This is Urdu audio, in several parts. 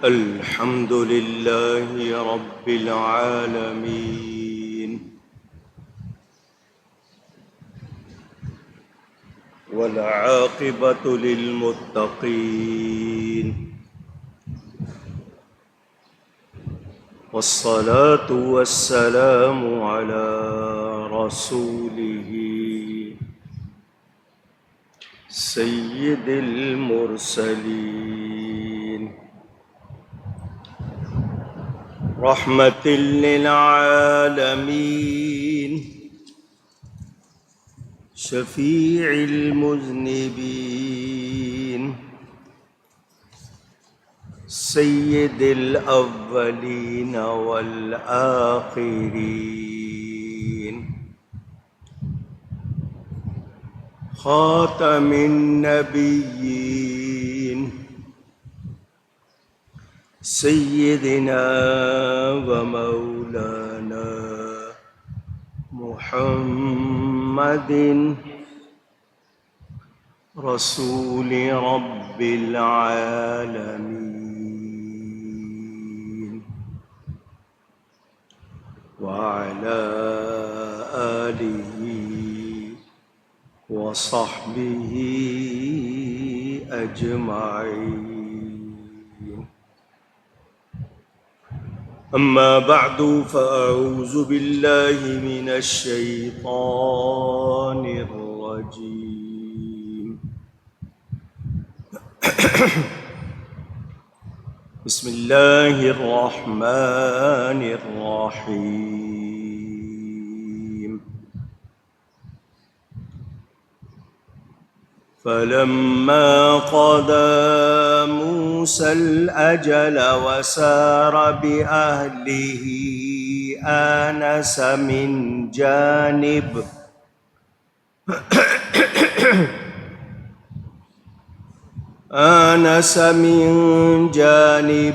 الحمد لله رب العالمين والعاقبة للمتقين والصلاة والسلام على رسوله سيد المرسلين رحمة للعالمين شفيع المذنبين سيد الأولين والآخرين خاتم النبيين سيدنا ومولانا محمد رسول رب العالمين وعلى آله وصحبه أجمعين. أما بعد فأعوذ بالله من الشيطان الرجيم. بسم الله الرحمن الرحيم. فلما قضى موسى الأجل وسار بأهله آنس من جانب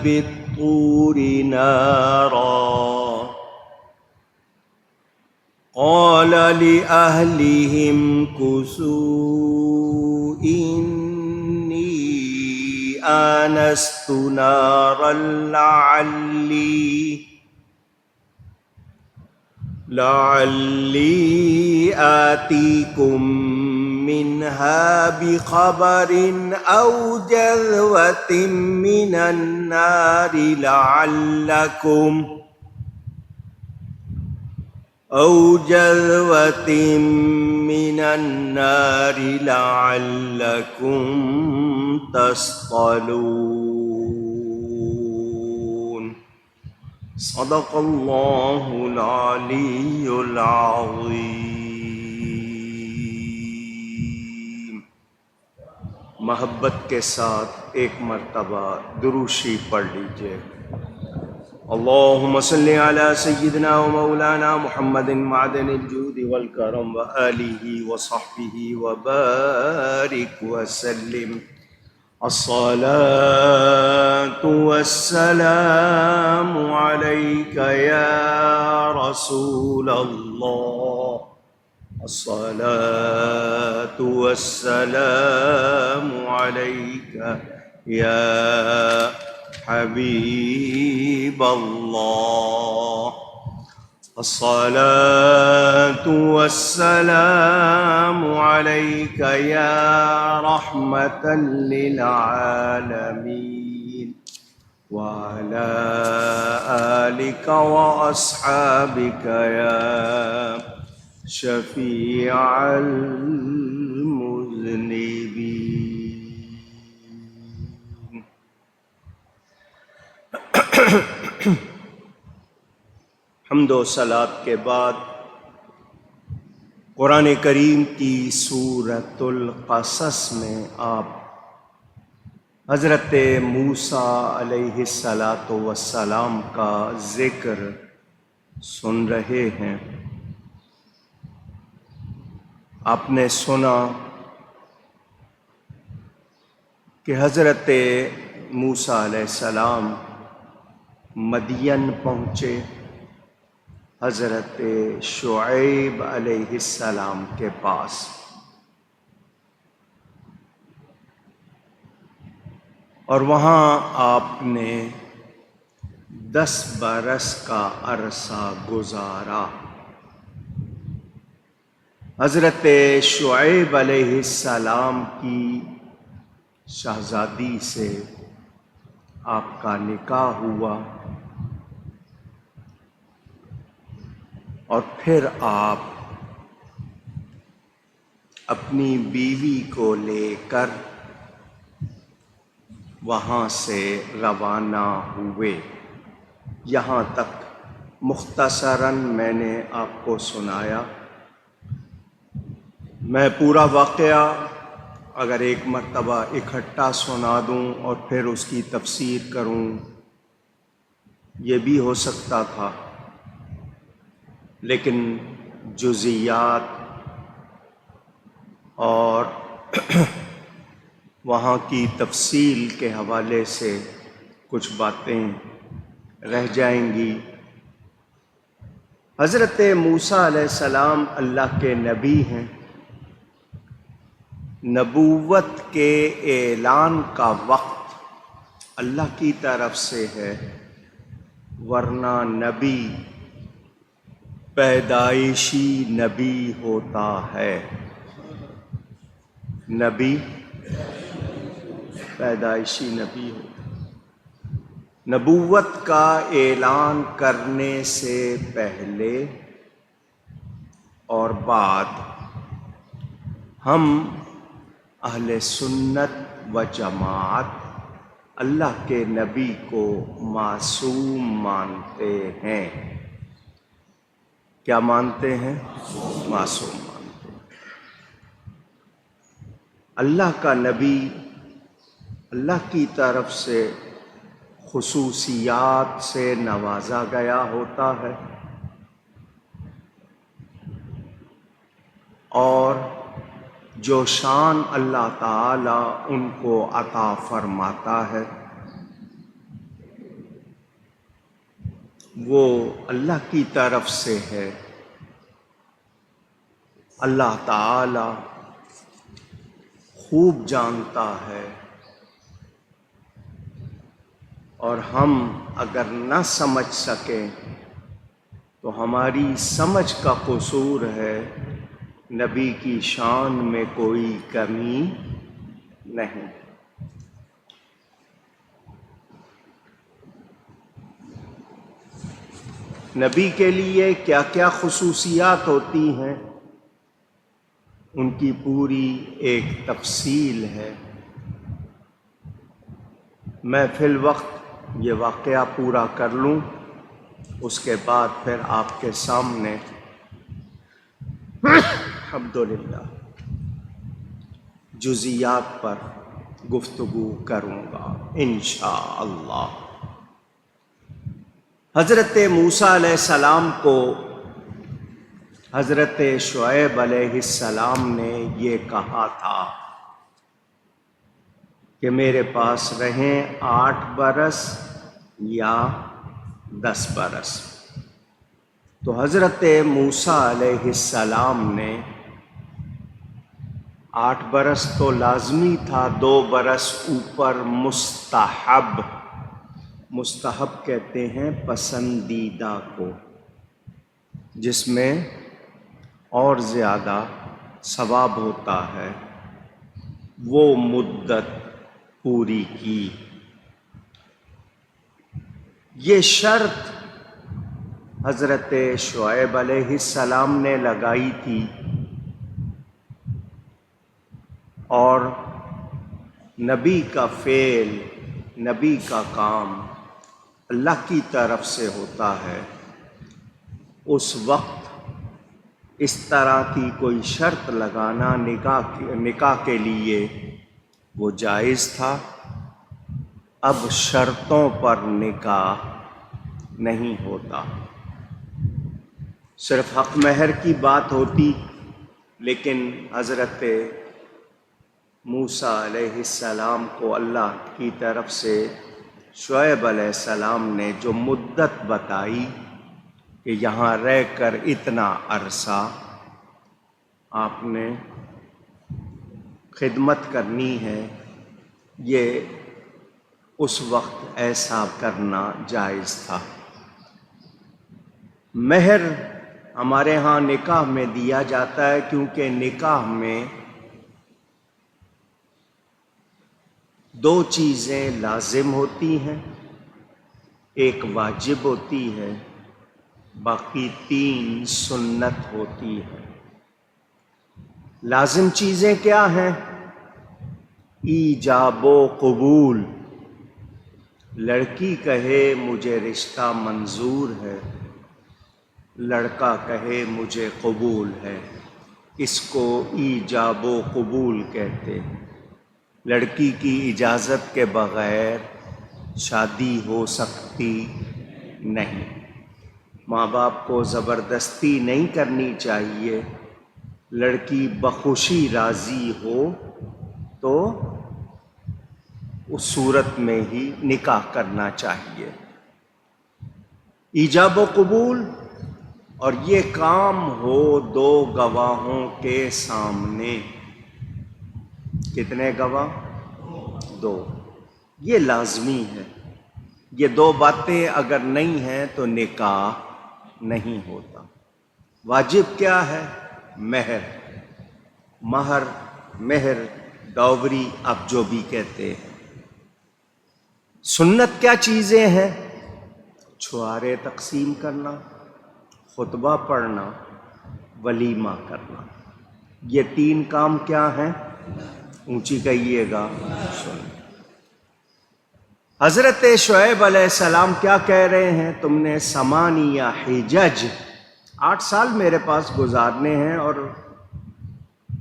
الطور نارا قال لأهلهم كثوا إني آنست نارا لعلي آتيكم منها بخبر أو جذوة من النار لعلكم تصطلون. صدق اللہ العلی العظیم. محبت کے ساتھ ایک مرتبہ درود شریف پڑھ لیجئے. اللهم صل على سيدنا ومولانا محمد معدن الجود والكرم وآله وصحبه وبارك وسلم. الصلاة والسلام عليك يا رسول الله. الصلاة والسلام عليك يا حبيب الله. الصلاة والسلام عليك يا رحمة للعالمين وعلى آلك وأصحابك يا شفيع المذنبين. حمد و صلات کے بعد قرآن کریم کی سورۃ القصص میں آپ حضرت موسیٰ علیہ السلام کا ذکر سن رہے ہیں. آپ نے سنا کہ حضرت موسیٰ علیہ السلام مدین پہنچے حضرت شعیب علیہ السلام کے پاس. اور وہاں آپ نے 10 برس کا عرصہ گزارا۔ حضرت شعیب علیہ السلام کی شہزادی سے آپ کا نکاح ہوا، اور پھر آپ اپنی بیوی کو لے کر وہاں سے روانہ ہوئے۔ یہاں تک مختصراً میں نے آپ کو سنایا۔ میں پورا واقعہ اگر ایک مرتبہ اکٹھا سنا دوں اور پھر اس کی تفسیر کروں، یہ بھی ہو سکتا تھا، لیکن جزیات اور وہاں کی تفصیل کے حوالے سے کچھ باتیں رہ جائیں گی۔ حضرت موسیٰ علیہ السلام اللہ کے نبی ہیں۔ نبوت کے اعلان کا وقت اللہ کی طرف سے ہے، ورنہ نبی پیدائشی نبی ہوتا ہے۔ نبی پیدائشی نبی ہوتا ہے۔ نبوت کا اعلان کرنے سے پہلے اور بعد ہم اہل سنت و جماعت اللہ کے نبی کو معصوم مانتے ہیں۔ کیا مانتے ہیں؟ معصوم مانتے ہیں۔ اللہ کا نبی اللہ کی طرف سے خصوصیات سے نوازا گیا ہوتا ہے، اور جو شان اللہ تعالی ان کو عطا فرماتا ہے وہ اللہ کی طرف سے ہے۔ اللہ تعالی خوب جانتا ہے، اور ہم اگر نہ سمجھ سکیں تو ہماری سمجھ کا قصور ہے، نبی کی شان میں کوئی کمی نہیں۔ نبی کے لیے کیا کیا خصوصیات ہوتی ہیں، ان کی پوری ایک تفصیل ہے۔ میں فی الوقت یہ واقعہ پورا کر لوں، اس کے بعد پھر آپ کے سامنے الحمدللہ جزیات پر گفتگو کروں گا انشاءاللہ۔ حضرت موسیٰ علیہ السلام کو حضرت شعیب علیہ السلام نے یہ کہا تھا کہ میرے پاس رہیں 8 برس یا 10 برس۔ تو حضرت موسیٰ علیہ السلام نے 8 برس تو لازمی تھا، 2 برس اوپر مستحب کہتے ہیں پسندیدہ کو، جس میں اور زیادہ ثواب ہوتا ہے، وہ مدت پوری کی۔ یہ شرط حضرت شعیب علیہ السلام نے لگائی تھی، اور نبی کا فعل، نبی کا کام اللہ کی طرف سے ہوتا ہے۔ اس وقت اس طرح کی کوئی شرط لگانا نکاح کے لیے وہ جائز تھا۔ اب شرطوں پر نکاح نہیں ہوتا، صرف حق مہر کی بات ہوتی، لیکن حضرت موسیٰ علیہ السلام کو اللہ کی طرف سے شعیب علیہ السلام نے جو مدت بتائی کہ یہاں رہ کر اتنا عرصہ آپ نے خدمت کرنی ہے، یہ اس وقت ایسا کرنا جائز تھا۔ مہر ہمارے ہاں نکاح میں دیا جاتا ہے، کیونکہ نکاح میں دو چیزیں لازم ہوتی ہیں، ایک واجب ہوتی ہے، باقی 3 سنت ہوتی ہے۔ لازم چیزیں کیا ہیں؟ ایجاب و قبول، لڑکی کہے مجھے رشتہ منظور ہے، لڑکا کہے مجھے قبول ہے، اس کو ایجاب و قبول کہتے ہیں۔ لڑکی کی اجازت کے بغیر شادی ہو سکتی نہیں، ماں باپ کو زبردستی نہیں کرنی چاہیے، لڑکی بخوشی راضی ہو تو اس صورت میں ہی نکاح کرنا چاہیے۔ ایجاب و قبول، اور یہ کام ہو 2 گواہوں کے سامنے۔ کتنے گواہ؟ 2۔ یہ لازمی ہے، یہ 2 باتیں اگر نہیں ہیں تو نکاح نہیں ہوتا۔ واجب کیا ہے؟ مہر، مہر، ڈاوری، اب جو بھی کہتے ہیں۔ سنت کیا چیزیں ہیں؟ چھوارے تقسیم کرنا، خطبہ پڑھنا، ولیمہ کرنا۔ یہ 3 کام کیا ہیں؟ اونچی کہیے گا، سنت۔ حضرت شعیب علیہ السلام کیا کہہ رہے ہیں؟ تم نے 8 حجج، 8 سال میرے پاس گزارنے ہیں اور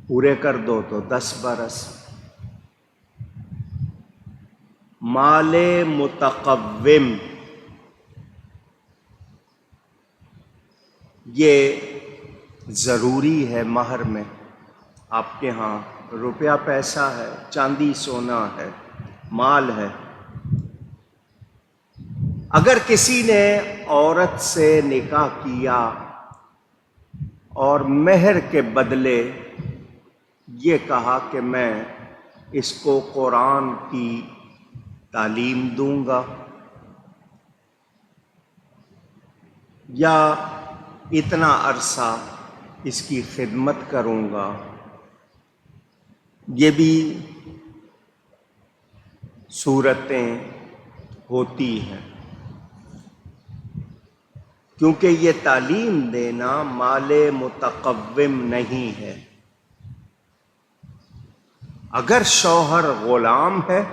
پورے کر دو تو 10 برس۔ مال متقوم، یہ ضروری ہے مہر میں۔ آپ کے ہاں روپیہ پیسہ ہے، چاندی سونا ہے، مال ہے۔ اگر کسی نے عورت سے نکاح کیا اور مہر کے بدلے یہ کہا کہ میں اس کو قرآن کی تعلیم دوں گا یا اتنا عرصہ اس کی خدمت کروں گا، یہ بھی صورتیں ہوتی ہیں، کیونکہ یہ تعلیم دینا مال متقوم نہیں ہے۔ اگر شوہر غلام ہے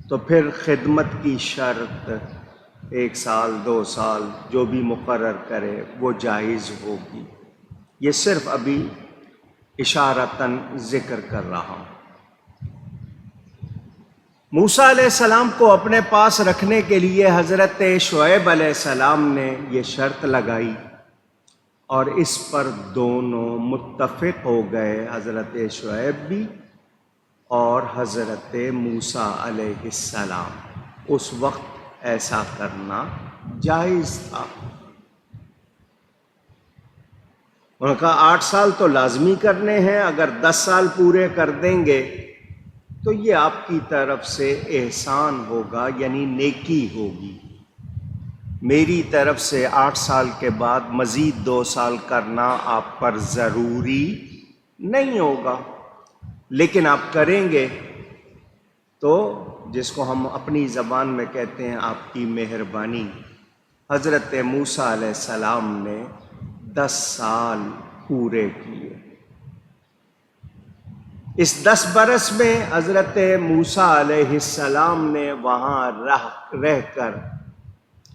تو پھر خدمت کی شرط 1 سال 2 سال جو بھی مقرر کرے وہ جائز ہوگی۔ یہ صرف ابھی اشارتاً ذکر کر رہا ہوں۔ موسیٰ علیہ السلام کو اپنے پاس رکھنے کے لیے حضرت شعیب علیہ السلام نے یہ شرط لگائی اور اس پر دونوں متفق ہو گئے، حضرت شعیب بھی اور حضرت موسیٰ علیہ السلام۔ اس وقت ایسا کرنا جائز تھا۔ انہوں نے کہا 8 سال تو لازمی کرنے ہیں، اگر 10 سال پورے کر دیں گے تو یہ آپ کی طرف سے احسان ہوگا، یعنی نیکی ہوگی۔ میری طرف سے 8 سال کے بعد مزید 2 سال کرنا آپ پر ضروری نہیں ہوگا، لیکن آپ کریں گے تو جس کو ہم اپنی زبان میں کہتے ہیں آپ کی مہربانی۔ حضرت موسیٰ علیہ السلام نے 10 سال پورے کیے۔ اس 10 برس میں حضرت موسیٰ علیہ السلام نے وہاں رہ کر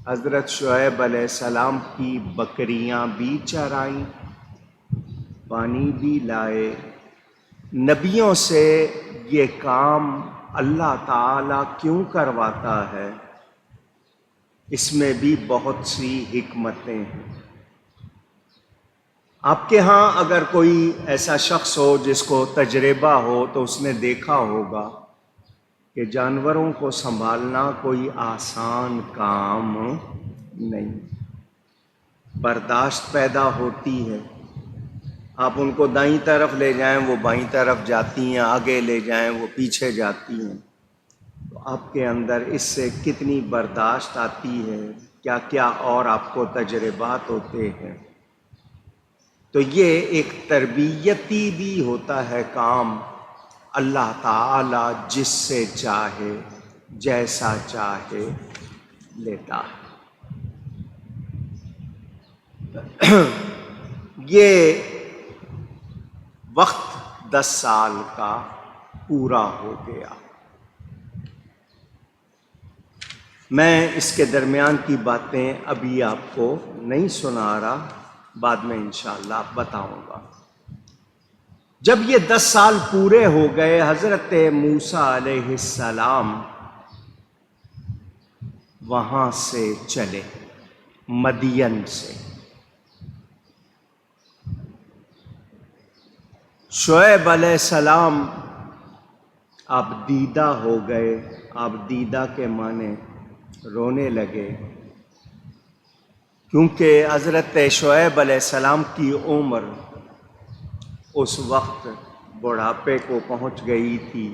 حضرت شعیب علیہ السلام کی بکریاں بھی چرائیں، پانی بھی لائے۔ نبیوں سے یہ کام اللہ تعالیٰ کیوں کرواتا ہے؟ اس میں بھی بہت سی حکمتیں ہیں۔ آپ کے ہاں اگر کوئی ایسا شخص ہو جس کو تجربہ ہو تو اس نے دیکھا ہوگا کہ جانوروں کو سنبھالنا کوئی آسان کام نہیں، برداشت پیدا ہوتی ہے۔ آپ ان کو دائیں طرف لے جائیں وہ بائیں طرف جاتی ہیں، آگے لے جائیں وہ پیچھے جاتی ہیں، تو آپ کے اندر اس سے کتنی برداشت آتی ہے، کیا کیا اور آپ کو تجربات ہوتے ہیں۔ تو یہ ایک تربیتی بھی ہوتا ہے کام، اللہ تعالی جس سے چاہے جیسا چاہے لیتا ہے۔ یہ وقت 10 سال کا پورا ہو گیا۔ میں اس کے درمیان کی باتیں ابھی آپ کو نہیں سنا رہا، بعد میں انشاءاللہ بتاؤں گا۔ جب یہ 10 سال پورے ہو گئے، حضرت موسیٰ علیہ السلام وہاں سے چلے، مدین سے۔ شعیب علیہ السلام آپ دیدہ ہو گئے۔ آپ دیدہ کے معنی رونے لگے، کیونکہ حضرت شعیب علیہ السلام کی عمر اس وقت بڑھاپے کو پہنچ گئی تھی،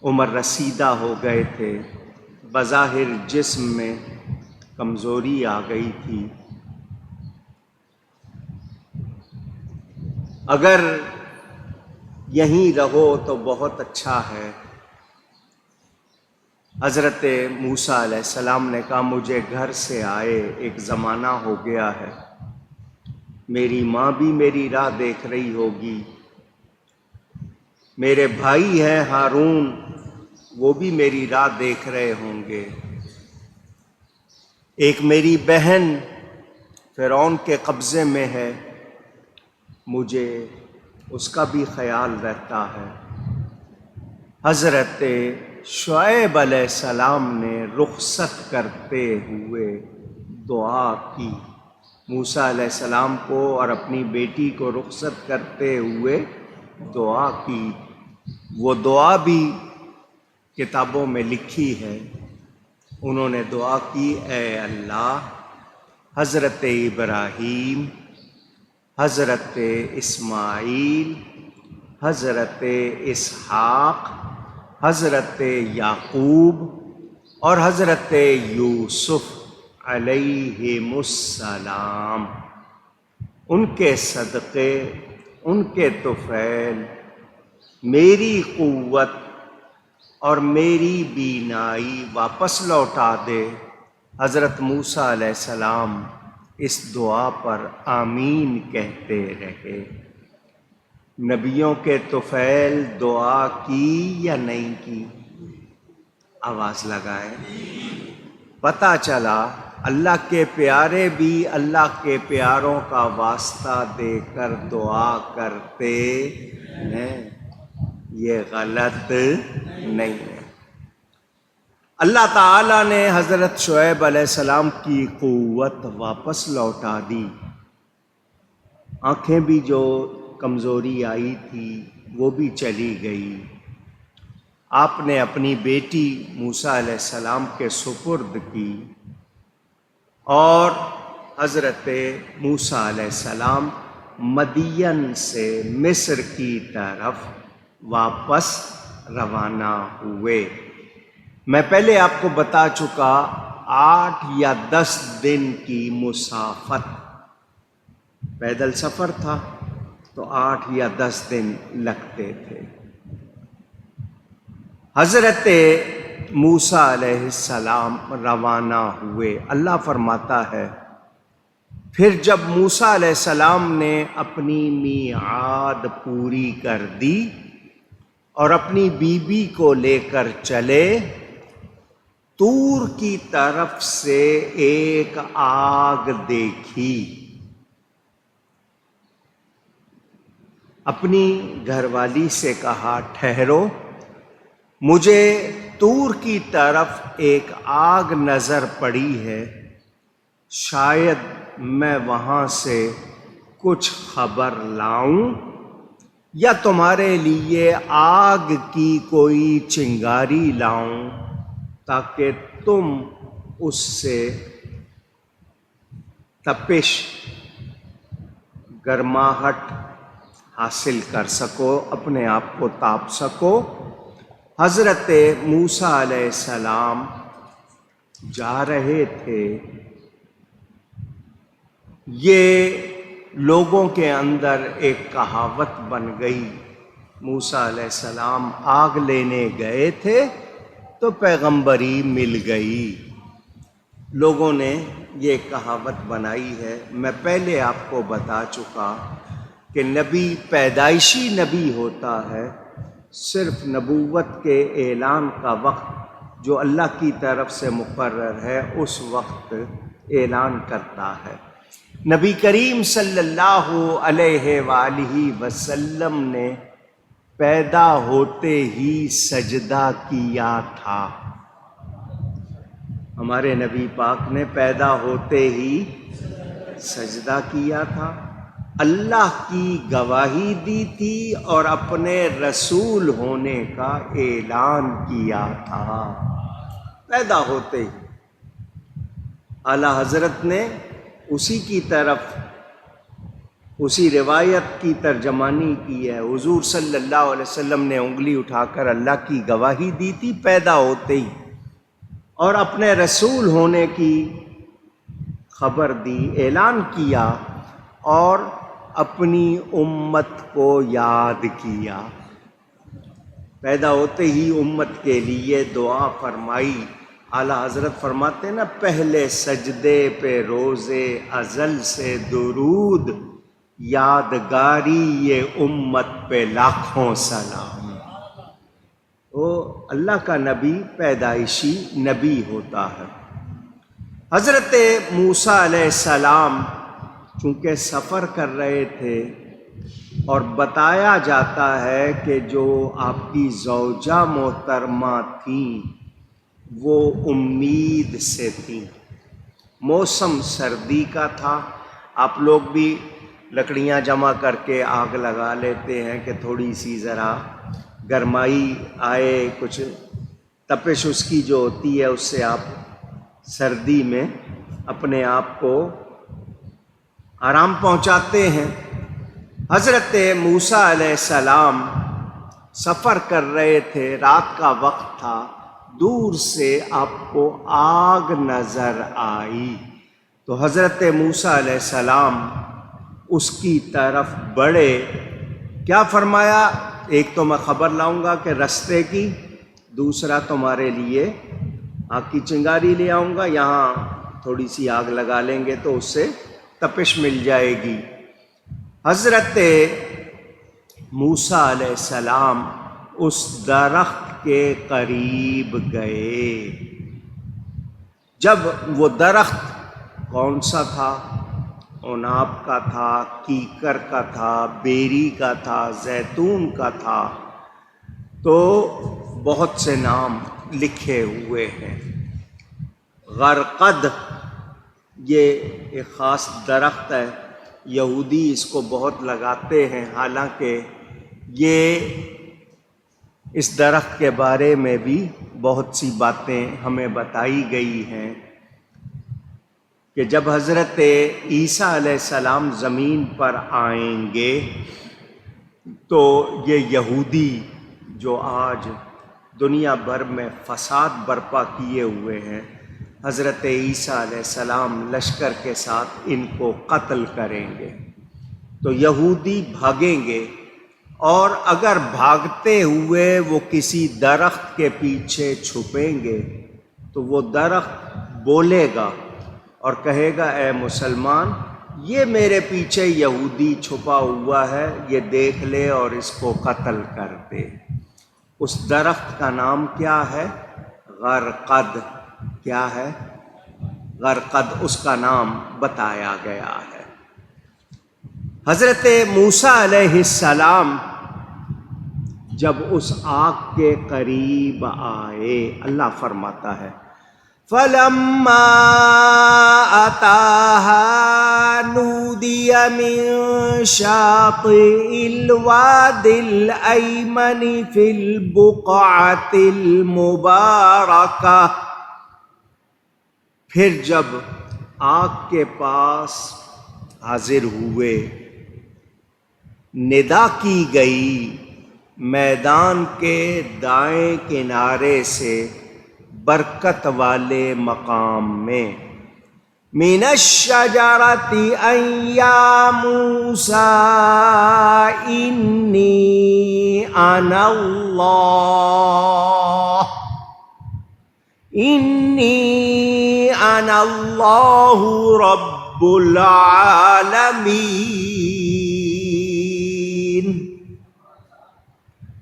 عمر رسیدہ ہو گئے تھے، بظاہر جسم میں کمزوری آ گئی تھی۔ اگر یہیں رہو تو بہت اچھا ہے۔ حضرت موسیٰ علیہ السلام نے کہا مجھے گھر سے آئے ایک زمانہ ہو گیا ہے، میری ماں بھی میری راہ دیکھ رہی ہوگی، میرے بھائی ہیں ہارون وہ بھی میری راہ دیکھ رہے ہوں گے، ایک میری بہن فرعون کے قبضے میں ہے، مجھے اس کا بھی خیال رہتا ہے۔ حضرت شعیب علیہ السلام نے رخصت کرتے ہوئے دعا کی، موسیٰ علیہ السلام کو اور اپنی بیٹی کو رخصت کرتے ہوئے دعا کی۔ وہ دعا بھی کتابوں میں لکھی ہے۔ انہوں نے دعا کی، اے اللہ حضرت ابراہیم، حضرت اسماعیل، حضرت اسحاق، حضرت یعقوب اور حضرت یوسف علیہم السلام، ان کے صدقے، ان کے طفیل میری قوت اور میری بینائی واپس لوٹا دے۔ حضرت موسیٰ علیہ السلام اس دعا پر آمین کہتے رہے۔ نبیوں کے طفیل دعا کی یا نہیں کی؟ آواز لگائیں۔ پتہ چلا اللہ کے پیارے بھی اللہ کے پیاروں کا واسطہ دے کر دعا کرتے ہیں، یہ غلط نہیں ہے۔ اللہ تعالیٰ نے حضرت شعیب علیہ السلام کی قوت واپس لوٹا دی، آنکھیں بھی جو کمزوری آئی تھی وہ بھی چلی گئی۔ آپ نے اپنی بیٹی موسیٰ علیہ السلام کے سپرد کی اور حضرت موسیٰ علیہ السلام مدین سے مصر کی طرف واپس روانہ ہوئے۔ میں پہلے آپ کو بتا چکا 8 یا 10 دن کی مسافت، پیدل سفر تھا تو 8 یا 10 دن لگتے تھے۔ حضرت موسیٰ علیہ السلام روانہ ہوئے۔ اللہ فرماتا ہے پھر جب موسیٰ علیہ السلام نے اپنی میعاد پوری کر دی اور اپنی بیوی کو لے کر چلے، طور کی طرف سے ایک آگ دیکھی۔ اپنی گھر والی سے کہا ٹھہرو، مجھے طور کی طرف ایک آگ نظر پڑی ہے، شاید میں وہاں سے کچھ خبر لاؤں یا تمہارے لیے آگ کی کوئی چنگاری لاؤں تاکہ تم اس سے تپش، گرماہٹ حاصل کر سکو، اپنے آپ کو تاپ سکو۔ حضرت موسیٰ علیہ السلام جا رہے تھے، یہ لوگوں کے اندر ایک کہاوت بن گئی۔ موسیٰ علیہ السلام آگ لینے گئے تھے تو پیغمبری مل گئی۔ لوگوں نے یہ کہاوت بنائی ہے۔ میں پہلے آپ کو بتا چکا کہ نبی پیدائشی نبی ہوتا ہے، صرف نبوت کے اعلان کا وقت جو اللہ کی طرف سے مقرر ہے اس وقت اعلان کرتا ہے۔ نبی کریم صلی اللہ علیہ وآلہ وسلم نے پیدا ہوتے ہی سجدہ کیا تھا۔ ہمارے نبی پاک نے پیدا ہوتے ہی سجدہ کیا تھا، اللہ کی گواہی دی تھی اور اپنے رسول ہونے کا اعلان کیا تھا پیدا ہوتے ہی۔ اعلیٰ حضرت نے اسی کی طرف اسی روایت کی ترجمانی کی ہے۔ حضور صلی اللہ علیہ وسلم نے انگلی اٹھا کر اللہ کی گواہی دی تھی پیدا ہوتے ہی، اور اپنے رسول ہونے کی خبر دی، اعلان کیا اور اپنی امت کو یاد کیا۔ پیدا ہوتے ہی امت کے لیے دعا فرمائی۔ اعلیٰ حضرت فرماتے ہیں نا، پہلے سجدے پہ روز ازل سے درود، یادگاری یہ امت پہ لاکھوں سلام۔ وہ اللہ کا نبی پیدائشی نبی ہوتا ہے۔ حضرت موسیٰ علیہ السلام چونکہ سفر کر رہے تھے، اور بتایا جاتا ہے کہ جو آپ کی زوجہ محترمہ تھیں وہ امید سے تھیں۔ موسم سردی کا تھا، آپ لوگ بھی لکڑیاں جمع کر کے آگ لگا لیتے ہیں کہ تھوڑی سی ذرا گرمائی آئے، کچھ تپش اس کی جو ہوتی ہے اس سے آپ سردی میں اپنے آپ کو آرام پہنچاتے ہیں۔ حضرت موسیٰ علیہ السلام سفر کر رہے تھے، رات کا وقت تھا، دور سے آپ کو آگ نظر آئی تو حضرت موسیٰ علیہ السلام اس کی طرف بڑھے۔ کیا فرمایا؟ ایک تو میں خبر لاؤں گا کہ رستے کی، دوسرا تمہارے لیے آگ کی چنگاری لے آؤں گا، یہاں تھوڑی سی آگ لگا لیں گے تو اس سے تپش مل جائے گی۔ حضرت موسیٰ علیہ السلام اس درخت کے قریب گئے۔ جب وہ درخت کون سا تھا؟ عناب کا تھا، کیکر کا تھا، بیری کا تھا، زیتون کا تھا، تو بہت سے نام لکھے ہوئے ہیں۔ غرقد یہ ایک خاص درخت ہے، یہودی اس کو بہت لگاتے ہیں، حالانکہ یہ اس درخت کے بارے میں بھی بہت سی باتیں ہمیں بتائی گئی ہیں کہ جب حضرت عیسیٰ علیہ السلام زمین پر آئیں گے تو یہ یہودی جو آج دنیا بھر میں فساد برپا کیے ہوئے ہیں، حضرت عیسیٰ علیہ السلام لشکر کے ساتھ ان کو قتل کریں گے، تو یہودی بھاگیں گے، اور اگر بھاگتے ہوئے وہ کسی درخت کے پیچھے چھپیں گے تو وہ درخت بولے گا اور کہے گا اے مسلمان، یہ میرے پیچھے یہودی چھپا ہوا ہے، یہ دیکھ لے اور اس کو قتل کر دے۔ اس درخت کا نام کیا ہے؟ غرقد۔ کیا ہے؟ غرقد، اس کا نام بتایا گیا ہے۔ حضرت موسیٰ علیہ السلام جب اس آگ کے قریب آئے، اللہ فرماتا ہے فَلَمَّا أَتَاهَا نُودِيَ مِن شَاطِئِ الْوَادِ الْأَيْمَنِ فِي الْبُقْعَةِ الْمُبَارَكَةِ، پھر جب آگ کے پاس حاضر ہوئے، ندا کی گئی میدان کے دائیں کنارے سے برکت والے مقام میں من الشجرۃ ان یا موسیٰ انی انا اللہ رب العالمین۔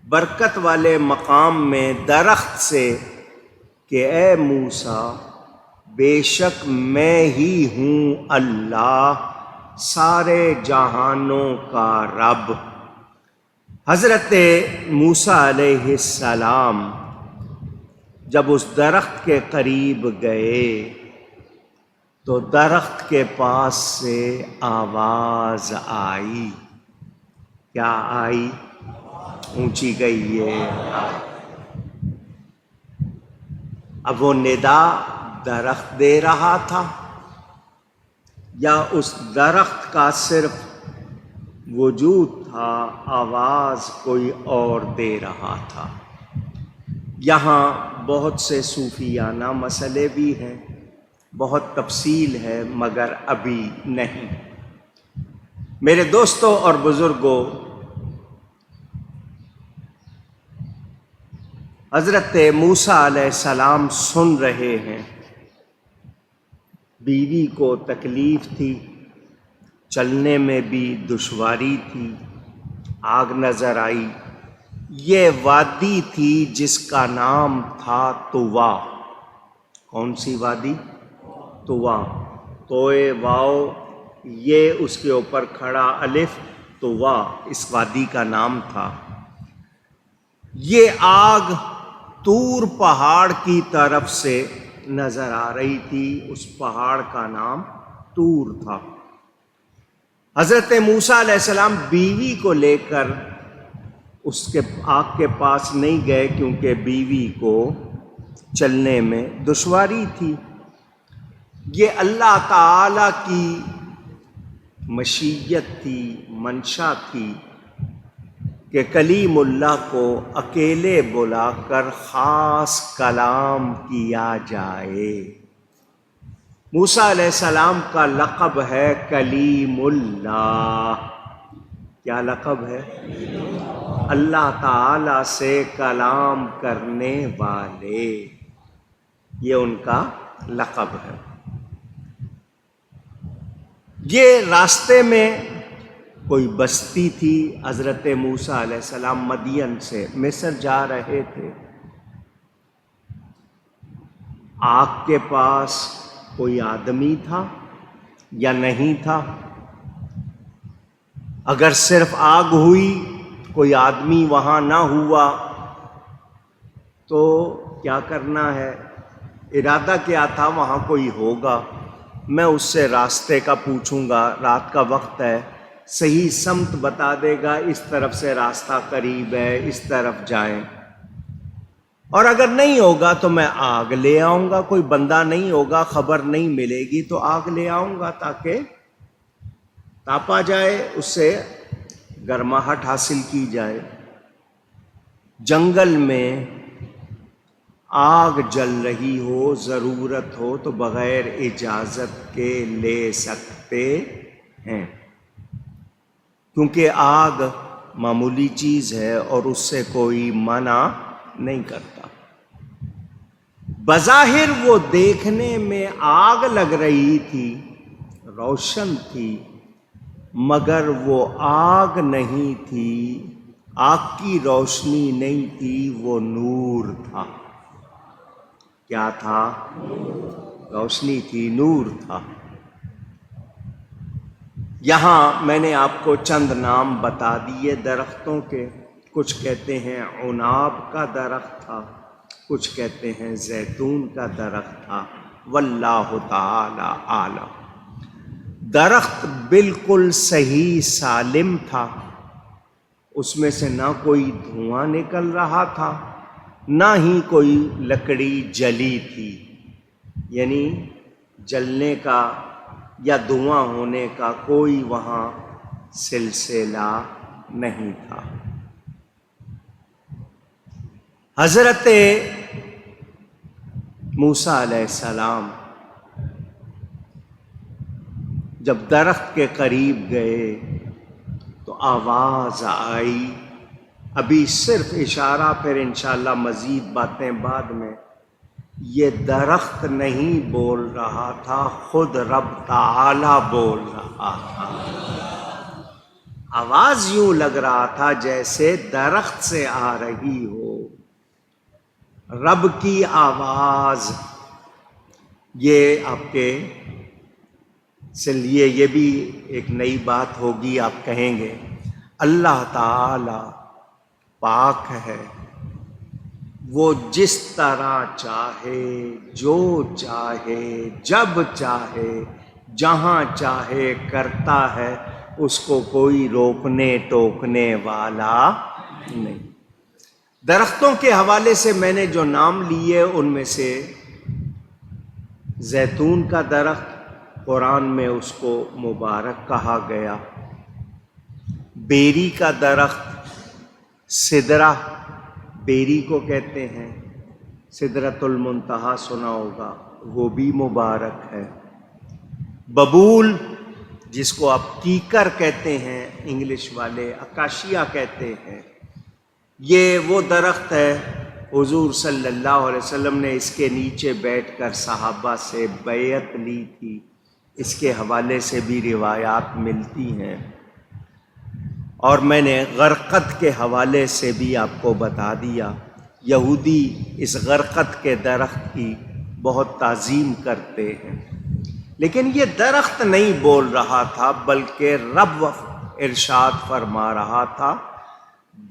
برکت والے مقام میں درخت سے کہ اے موسیٰ بے شک میں ہی ہوں اللہ سارے جہانوں کا رب۔ حضرت موسیٰ علیہ السلام جب اس درخت کے قریب گئے تو درخت کے پاس سے آواز آئی۔ کیا آئی؟ اونچی گئی ہے۔ اب وہ ندا درخت دے رہا تھا یا اس درخت کا صرف وجود تھا، آواز کوئی اور دے رہا تھا؟ یہاں بہت سے صوفیانہ مسئلے بھی ہیں، بہت تفصیل ہے، مگر ابھی نہیں۔ میرے دوستوں اور بزرگوں، حضرت موسیٰ علیہ السلام سن رہے ہیں، بیوی کو تکلیف تھی، چلنے میں بھی دشواری تھی، آگ نظر آئی۔ یہ وادی تھی جس کا نام تھا طوا۔ کون سی وادی؟ طوا۔ توئے واؤ یہ اس کے اوپر کھڑا الف، طوا اس وادی کا نام تھا۔ یہ آگ طور پہاڑ کی طرف سے نظر آ رہی تھی، اس پہاڑ کا نام طور تھا۔ حضرت موسیٰ علیہ السلام بیوی کو لے کر اس کے آگ کے پاس نہیں گئے کیونکہ بیوی کو چلنے میں دشواری تھی۔ یہ اللہ تعالی کی مشیت تھی، منشا تھی کہ کلیم اللہ کو اکیلے بلا کر خاص کلام کیا جائے۔ موسیٰ علیہ السلام کا لقب ہے کلیم اللہ۔ کیا لقب ہے؟ اللہ تعالی سے کلام کرنے والے، یہ ان کا لقب ہے۔ یہ راستے میں کوئی بستی تھی، حضرت موسیٰ علیہ السلام مدین سے مصر جا رہے تھے۔ آگ کے پاس کوئی آدمی تھا یا نہیں تھا؟ اگر صرف آگ ہوئی، کوئی آدمی وہاں نہ ہوا تو کیا کرنا ہے؟ ارادہ کیا تھا وہاں کوئی ہوگا، میں اس سے راستے کا پوچھوں گا، رات کا وقت ہے، صحیح سمت بتا دے گا، اس طرف سے راستہ قریب ہے، اس طرف جائیں۔ اور اگر نہیں ہوگا تو میں آگ لے آؤں گا، کوئی بندہ نہیں ہوگا، خبر نہیں ملے گی تو آگ لے آؤں گا تاکہ تاپا جائے، اس سے گرماہٹ حاصل کی جائے۔ جنگل میں آگ جل رہی ہو، ضرورت ہو تو بغیر اجازت کے لے سکتے ہیں، کیونکہ آگ معمولی چیز ہے اور اس سے کوئی منع نہیں کرتا۔ بظاہر وہ دیکھنے میں آگ لگ رہی تھی، روشن تھی، مگر وہ آگ نہیں تھی، آگ کی روشنی نہیں تھی، وہ نور تھا۔ کیا تھا؟ روشنی تھی، نور تھا۔ یہاں میں نے آپ کو چند نام بتا دیے درختوں کے، کچھ کہتے ہیں عناب کا درخت تھا، کچھ کہتے ہیں زیتون کا درخت تھا، واللہ تعالی اعلم۔ درخت بالکل صحیح سالم تھا، اس میں سے نہ کوئی دھواں نکل رہا تھا، نہ ہی کوئی لکڑی جلی تھی، یعنی جلنے کا یا دھواں ہونے کا کوئی وہاں سلسلہ نہیں تھا۔ حضرت موسیٰ علیہ السلام جب درخت کے قریب گئے تو آواز آئی، ابھی صرف اشارہ، پھر انشاءاللہ مزید باتیں بعد میں۔ یہ درخت نہیں بول رہا تھا، خود رب تعالی بول رہا تھا۔ آواز یوں لگ رہا تھا جیسے درخت سے آ رہی ہو، رب کی آواز۔ یہ آپ کے لیے یہ بھی ایک نئی بات ہوگی، آپ کہیں گے اللہ تعالی پاک ہے، وہ جس طرح چاہے، جو چاہے، جب چاہے، جہاں چاہے کرتا ہے، اس کو کوئی روکنے ٹوکنے والا نہیں۔ درختوں کے حوالے سے میں نے جو نام لیے ان میں سے زیتون کا درخت، قرآن میں اس کو مبارک کہا گیا۔ بیری کا درخت، سدرہ بیری کو کہتے ہیں، سدرۃ المنتہا سنا ہوگا، وہ بھی مبارک ہے۔ ببول جس کو آپ کیکر کہتے ہیں، انگلش والے اکاشیا کہتے ہیں، یہ وہ درخت ہے، حضور صلی اللہ علیہ وسلم نے اس کے نیچے بیٹھ کر صحابہ سے بیعت لی تھی، اس کے حوالے سے بھی روایات ملتی ہیں۔ اور میں نے غرقد کے حوالے سے بھی آپ کو بتا دیا، یہودی اس غرقد کے درخت کی بہت تعظیم کرتے ہیں۔ لیکن یہ درخت نہیں بول رہا تھا، بلکہ رب ارشاد فرما رہا تھا۔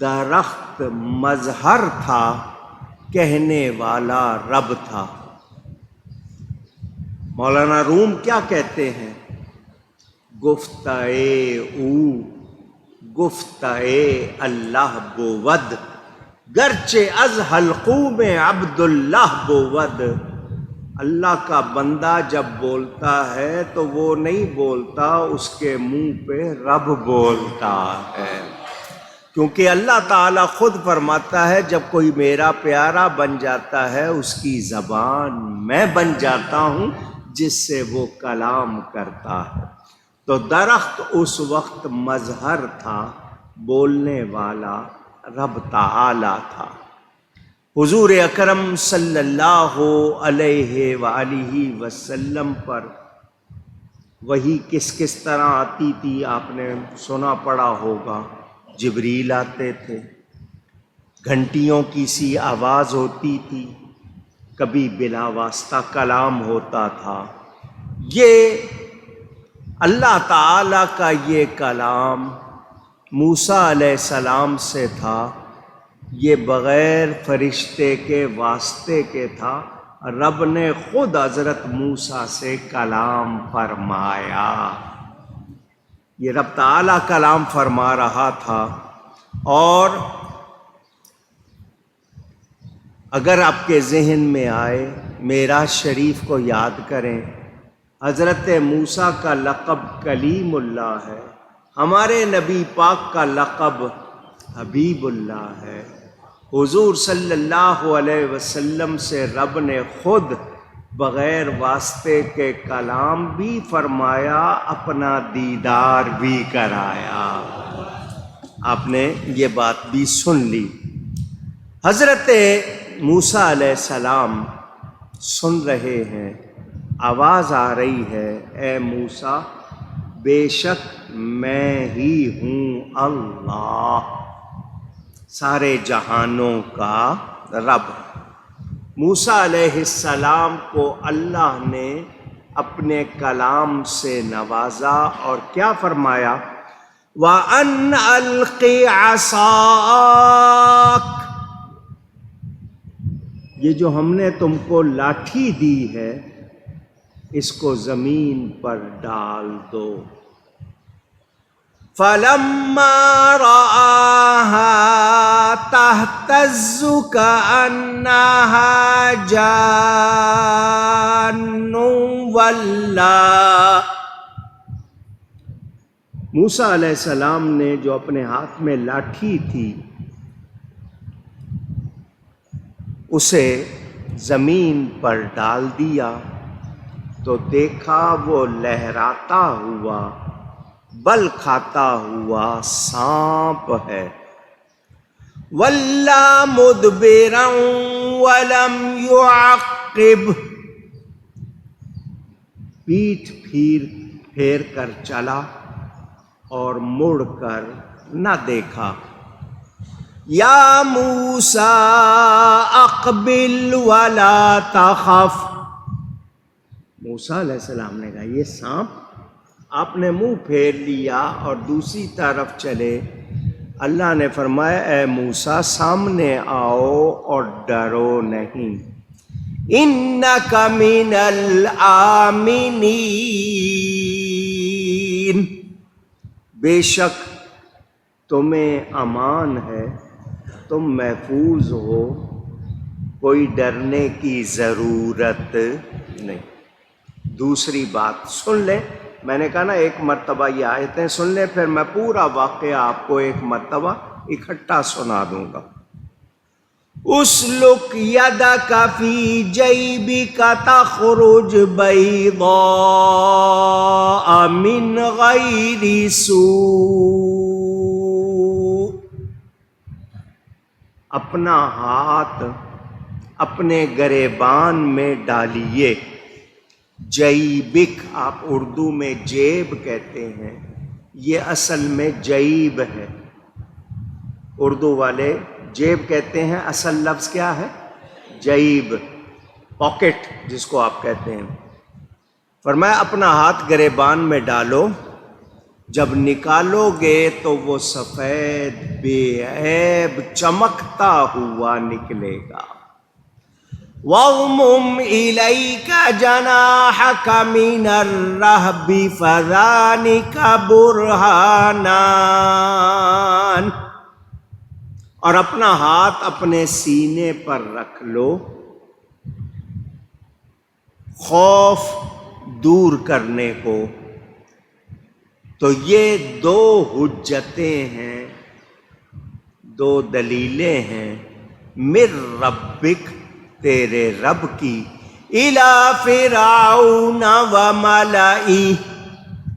درخت مظہر تھا، کہنے والا رب تھا۔ مولانا روم کیا کہتے ہیں؟ گفتائے او گفتائے اللہ بود، گرچہ از حلقوم عبداللہ بود۔ اللہ کا بندہ جب بولتا ہے تو وہ نہیں بولتا، اس کے منہ پہ رب بولتا ہے، کیونکہ اللہ تعالیٰ خود فرماتا ہے جب کوئی میرا پیارا بن جاتا ہے اس کی زبان میں بن جاتا ہوں جس سے وہ کلام کرتا ہے۔ تو درخت اس وقت مظہر تھا، بولنے والا رب تعالی تھا۔ حضور اکرم صلی اللہ علیہ وآلہ وسلم پر وحی کس کس طرح آتی تھی آپ نے سنا پڑا ہوگا۔ جبریل آتے تھے، گھنٹیوں کی سی آواز ہوتی تھی، کبھی بلا واسطہ کلام ہوتا تھا۔ یہ اللہ تعالی کا یہ کلام موسیٰ علیہ السلام سے تھا، یہ بغیر فرشتے کے واسطے کے تھا۔ رب نے خود حضرت موسیٰ سے کلام فرمایا، یہ رب تعالی کلام فرما رہا تھا۔ اور اگر آپ کے ذہن میں آئے، معراج شریف کو یاد کریں، حضرت موسیٰ کا لقب کلیم اللہ ہے، ہمارے نبی پاک کا لقب حبیب اللہ ہے۔ حضور صلی اللہ علیہ وسلم سے رب نے خود بغیر واسطے کے کلام بھی فرمایا، اپنا دیدار بھی کرایا۔ آپ نے یہ بات بھی سن لی۔ حضرت موسیٰ علیہ السلام سن رہے ہیں، آواز آ رہی ہے، اے موسیٰ بے شک میں ہی ہوں اللہ، سارے جہانوں کا رب۔ موسیٰ علیہ السلام کو اللہ نے اپنے کلام سے نوازا اور کیا فرمایا؟ وَأَنْ أَلْقِ عَصَاكَ، یہ جو ہم نے تم کو لاٹھی دی ہے اس کو زمین پر ڈال دو۔ فَلَمَّا رَآهَا تَهْتَزُّ كَأَنَّهَا جَانٌّ وَلَّىٰ، موسیٰ علیہ السلام نے جو اپنے ہاتھ میں لاٹھی تھی اسے زمین پر ڈال دیا تو دیکھا وہ لہراتا ہوا بل کھاتا ہوا سانپ ہے۔ وَلَّا مُدْبِرًا وَلَمْ يُعَقِّبْ، پیٹھ پھیر کر چلا اور مڑ کر نہ دیکھا۔ یا موسیٰ اقبل ولا تخف، موسیٰ علیہ السلام نے کہا یہ سانپ؟ آپ نے منہ پھیر لیا اور دوسری طرف چلے۔ اللہ نے فرمایا اے موسیٰ سامنے آؤ اور ڈرو نہیں، اِنَّکَ مِنَ الْآمِنِينَ، بے شک تمہیں امان ہے، تم محفوظ ہو، کوئی ڈرنے کی ضرورت نہیں۔ دوسری بات سن لیں، میں نے کہا نا ایک مرتبہ یہ آیتیں سن لیں، پھر میں پورا واقعہ آپ کو ایک مرتبہ اکٹھا سنا دوں گا۔ اسلک یدک فی جیبک تخرج بیضاء من غیر سوء، اپنا ہاتھ اپنے گریبان میں ڈالیے۔ جیبک آپ اردو میں جیب کہتے ہیں، یہ اصل میں جیب ہے، اردو والے جیب کہتے ہیں، اصل لفظ کیا ہے؟ جیب، پاکٹ جس کو آپ کہتے ہیں۔ فرمایا اپنا ہاتھ گریبان میں ڈالو، جب نکالو گے تو وہ سفید بے عیب چمکتا ہوا نکلے گا۔ وَاضْمُمْ إِلَيْكَ جَنَاحَكَ مِنَ الرَّهْبِ فَذَانِكَ بُرْهَانَانِ، اور اپنا ہاتھ اپنے سینے پر رکھ لو، خوف دور کرنے کو۔ تو یہ دو حجتیں ہیں، دو دلیلیں ہیں، من ربک تیرے رب کی، الی فرعون وملئہ،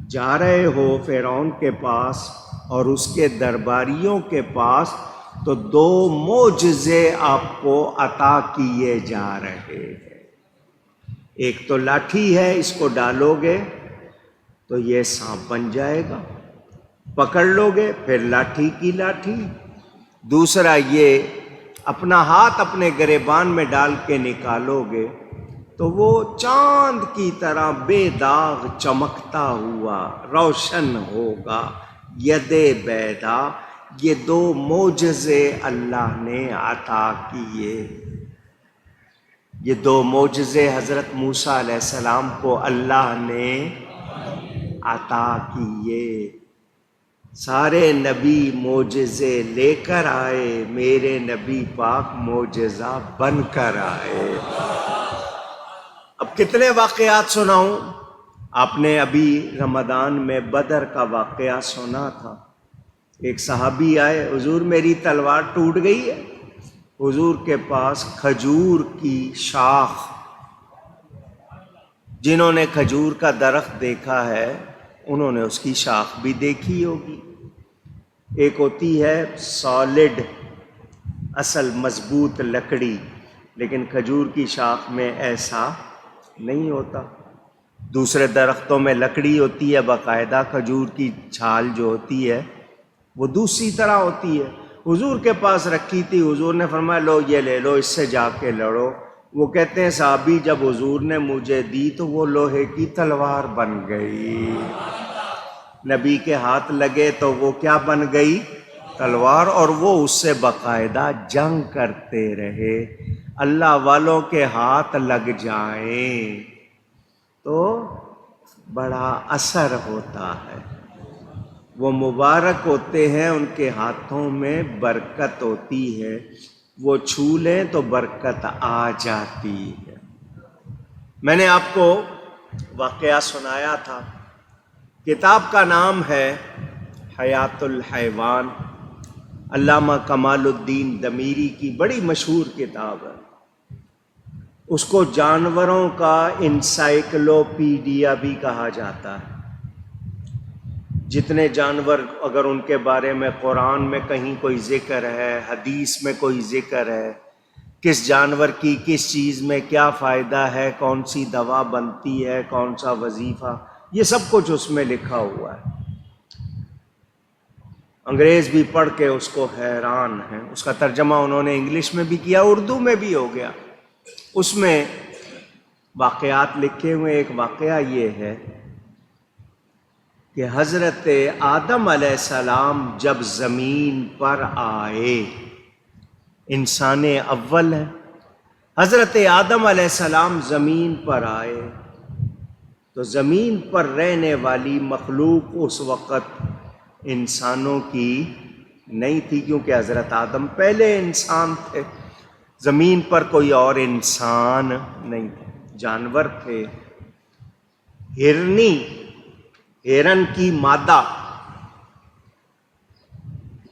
جا رہے ہو فرعون کے پاس اور اس کے درباریوں کے پاس، تو دو معجزے آپ کو عطا کیے جا رہے ہیں۔ ایک تو لاٹھی ہے، اس کو ڈالو گے تو یہ سانپ بن جائے گا، پکڑ لو گے پھر لاٹھی کی لاٹھی۔ دوسرا یہ اپنا ہاتھ اپنے گریبان میں ڈال کے نکالو گے تو وہ چاند کی طرح بے داغ چمکتا ہوا روشن ہوگا، ید بیدا۔ یہ دو معجزے اللہ نے عطا کیے۔ یہ دو معجزے حضرت موسیٰ علیہ السلام کو اللہ نے عطا کیے۔ سارے نبی معجزے لے کر آئے، میرے نبی پاک معجزہ بن کر آئے۔ اب کتنے واقعات سناؤں؟ آپ نے ابھی رمضان میں بدر کا واقعہ سنا تھا۔ ایک صحابی آئے، حضور میری تلوار ٹوٹ گئی ہے۔ حضور کے پاس کھجور کی شاخ، جنہوں نے کھجور کا درخت دیکھا ہے انہوں نے اس کی شاخ بھی دیکھی ہوگی۔ ایک ہوتی ہے سالڈ، اصل مضبوط لکڑی، لیکن کھجور کی شاخ میں ایسا نہیں ہوتا۔ دوسرے درختوں میں لکڑی ہوتی ہے باقاعدہ، کھجور کی چھال جو ہوتی ہے وہ دوسری طرح ہوتی ہے۔ حضور کے پاس رکھی تھی، حضور نے فرمایا لو یہ لے لو، اس سے جا کے لڑو۔ وہ کہتے ہیں صحابی جب حضور نے مجھے دی تو وہ لوہے کی تلوار بن گئی، نبی کے ہاتھ لگے تو وہ کیا بن گئی؟ تلوار، اور وہ اس سے باقاعدہ جنگ کرتے رہے۔ اللہ والوں کے ہاتھ لگ جائیں تو بڑا اثر ہوتا ہے، وہ مبارک ہوتے ہیں، ان کے ہاتھوں میں برکت ہوتی ہے، وہ چھو لیں تو برکت آ جاتی ہے۔ میں نے آپ کو واقعہ سنایا تھا، کتاب کا نام ہے حیات الحیوان، علامہ کمال الدین دمیری کی بڑی مشہور کتاب ہے۔ اس کو جانوروں کا انسائکلوپیڈیا بھی کہا جاتا ہے۔ جتنے جانور اگر ان کے بارے میں قرآن میں کہیں کوئی ذکر ہے، حدیث میں کوئی ذکر ہے، کس جانور کی کس چیز میں کیا فائدہ ہے، کون سی دوا بنتی ہے، کون سا وظیفہ، یہ سب کچھ اس میں لکھا ہوا ہے۔ انگریز بھی پڑھ کے اس کو حیران ہیں۔ اس کا ترجمہ انہوں نے انگلش میں بھی کیا، اردو میں بھی ہو گیا۔ اس میں واقعات لکھے ہوئے، ایک واقعہ یہ ہے کہ حضرت آدم علیہ السلام جب زمین پر آئے، انسان اول ہے، حضرت آدم علیہ السلام زمین پر آئے تو زمین پر رہنے والی مخلوق اس وقت انسانوں کی نہیں تھی، کیونکہ حضرت آدم پہلے انسان تھے۔ زمین پر کوئی اور انسان نہیں تھے، جانور تھے۔ ہرنی، ہرن کی مادہ،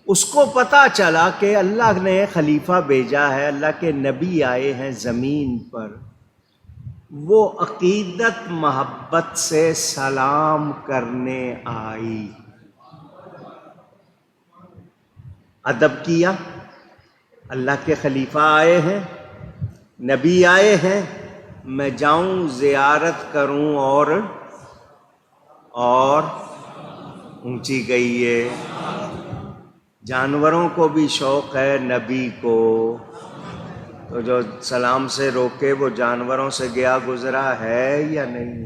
اس کو پتا چلا کہ اللہ نے خلیفہ بھیجا ہے، اللہ کے نبی آئے ہیں زمین پر۔ وہ عقیدت محبت سے سلام کرنے آئی، ادب کیا۔ اللہ کے خلیفہ آئے ہیں، نبی آئے ہیں، میں جاؤں زیارت کروں اور اونچی گئی ہے۔ جانوروں کو بھی شوق ہے نبی کو، تو جو سلام سے روکے وہ جانوروں سے گیا گزرا ہے یا نہیں؟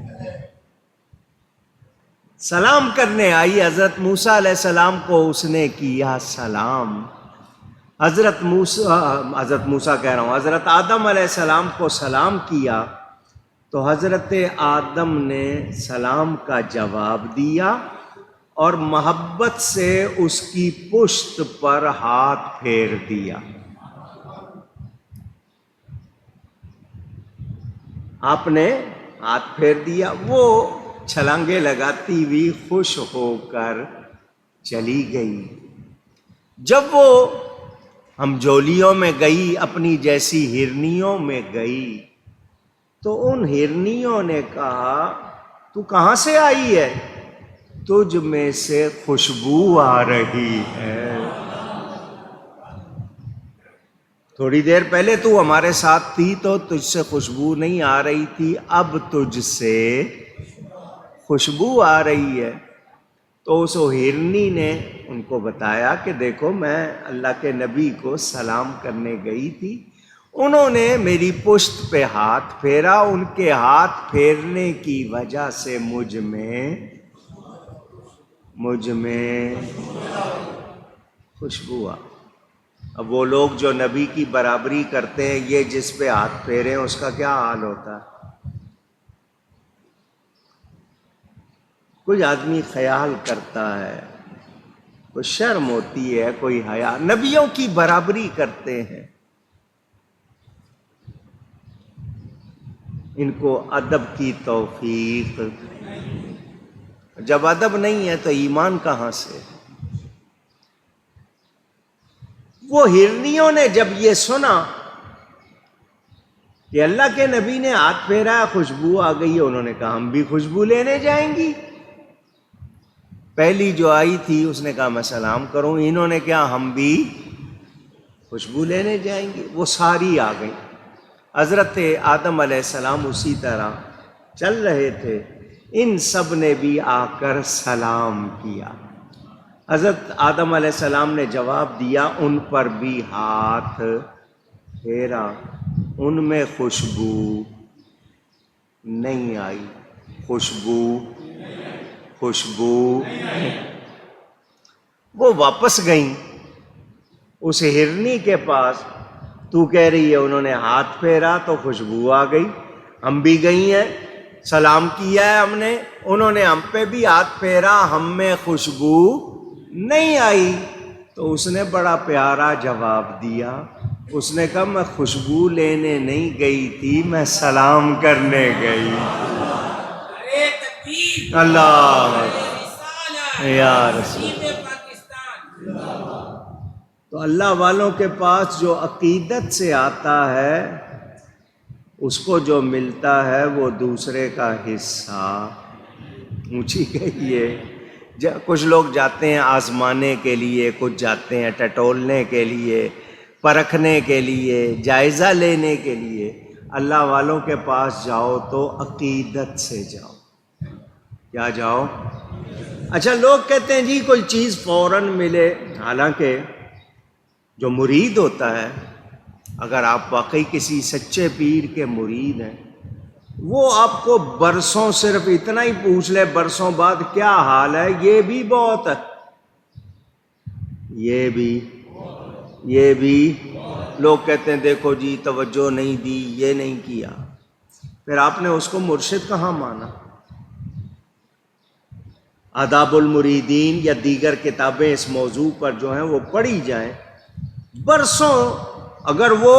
سلام کرنے آئی حضرت موسیٰ علیہ السلام کو، اس نے کیا سلام۔ حضرت موسیٰ کہہ رہا ہوں، حضرت آدم علیہ السلام کو سلام کیا تو حضرت آدم نے سلام کا جواب دیا اور محبت سے اس کی پشت پر ہاتھ پھیر دیا۔ آپ نے ہاتھ پھیر دیا، وہ چھلانگے لگاتی ہوئی خوش ہو کر چلی گئی۔ جب وہ ہم جولیوں میں گئی، اپنی جیسی ہرنیوں میں گئی، تو ان ہرنیوں نے کہا تو کہاں سے آئی ہے؟ تجھ میں سے خوشبو آ رہی ہے، تھوڑی دیر پہلے تو ہمارے ساتھ تھی تو تجھ سے خوشبو نہیں آ رہی تھی، اب تجھ سے خوشبو آ رہی ہے۔ تو اس ہرنی نے ان کو بتایا کہ دیکھو میں اللہ کے نبی کو سلام کرنے گئی تھی، انہوں نے میری پشت پہ ہاتھ پھیرا، ان کے ہاتھ پھیرنے کی وجہ سے مجھ میں خوشبو آ۔ اب وہ لوگ جو نبی کی برابری کرتے ہیں، یہ جس پہ ہاتھ پھیرے ہیں اس کا کیا حال ہوتا ہے؟ کوئی آدمی خیال کرتا ہے، کوئی شرم ہوتی ہے، کوئی حیا، نبیوں کی برابری کرتے ہیں۔ ان کو ادب کی توفیق، جب ادب نہیں ہے تو ایمان کہاں سے؟ وہ ہرنیوں نے جب یہ سنا کہ اللہ کے نبی نے ہاتھ پھیرا، خوشبو آ گئی ہے، انہوں نے کہا ہم بھی خوشبو لینے جائیں گی۔ پہلی جو آئی تھی اس نے کہا میں سلام کروں، انہوں نے کہا ہم بھی خوشبو لینے جائیں گے۔ وہ ساری آ گئی۔ حضرت آدم علیہ السلام اسی طرح چل رہے تھے، ان سب نے بھی آ کر سلام کیا۔ حضرت آدم علیہ السلام نے جواب دیا، ان پر بھی ہاتھ پھیرا، ان میں خوشبو نہیں آئی، خوشبو۔ وہ واپس گئیں اس ہرنی کے پاس، تو کہہ رہی ہے انہوں نے ہاتھ پھیرا تو خوشبو آ گئی، ہم بھی گئی ہیں، سلام کیا ہے ہم نے، انہوں نے ہم پہ بھی ہاتھ پھیرا، ہم میں خوشبو نہیں آئی۔ تو اس نے بڑا پیارا جواب دیا، اس نے کہا میں خوشبو لینے نہیں گئی تھی، میں سلام کرنے گئی۔ اللہ یا رسول۔ تو اللہ والوں کے پاس جو عقیدت سے آتا ہے اس کو جو ملتا ہے وہ دوسرے کا حصہ اونچی گئی ہے۔ کچھ لوگ جاتے ہیں آزمانے کے لیے، کچھ جاتے ہیں ٹٹولنے کے لیے، پرکھنے کے لیے، جائزہ لینے کے لیے۔ اللہ والوں کے پاس جاؤ تو عقیدت سے جاؤ۔ کیا جاؤ؟ اچھا، لوگ کہتے ہیں جی کوئی چیز فوراً ملے، حالانکہ جو مرید ہوتا ہے، اگر آپ واقعی کسی سچے پیر کے مرید ہیں، وہ آپ کو برسوں صرف اتنا ہی پوچھ لے برسوں بعد کیا حال ہے، یہ بھی بہت ہے۔ یہ بھی لوگ کہتے ہیں دیکھو جی توجہ نہیں دی، یہ نہیں کیا، پھر آپ نے اس کو مرشد کہاں مانا؟ آداب المریدین یا دیگر کتابیں اس موضوع پر جو ہیں وہ پڑھی جائیں۔ برسوں اگر وہ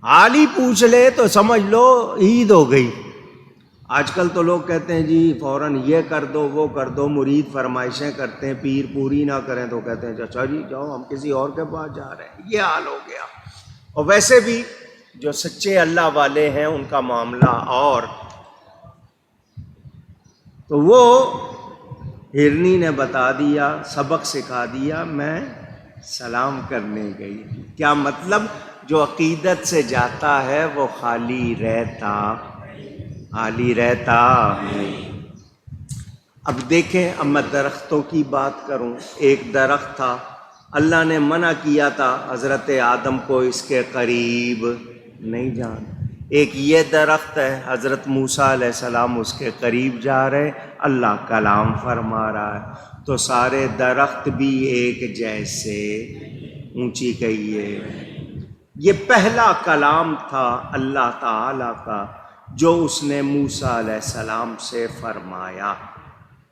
حال ہی پوچھ لے تو سمجھ لو عید ہو گئی۔ آج کل تو لوگ کہتے ہیں جی فوراً یہ کر دو وہ کر دو، مرید فرمائشیں کرتے ہیں، پیر پوری نہ کریں تو کہتے ہیں اچھا جی جاؤ ہم کسی اور کے پاس جا رہے ہیں، یہ حال ہو گیا۔ اور ویسے بھی جو سچے اللہ والے ہیں ان کا معاملہ اور، تو وہ ہرنی نے بتا دیا، سبق سکھا دیا، میں سلام کرنے گئی۔ کیا مطلب؟ جو عقیدت سے جاتا ہے وہ خالی رہتا نہیں۔ اب دیکھیں، اب میں درختوں کی بات کروں۔ ایک درخت تھا، اللہ نے منع کیا تھا حضرت آدم کو اس کے قریب نہیں جان۔ ایک یہ درخت ہے، حضرت موسیٰ علیہ السلام اس کے قریب جا رہے، اللہ کلام فرما رہا ہے۔ تو سارے درخت بھی ایک جیسے، اونچی کہیے، یہ پہلا کلام تھا اللہ تعالی کا جو اس نے موسیٰ علیہ السلام سے فرمایا۔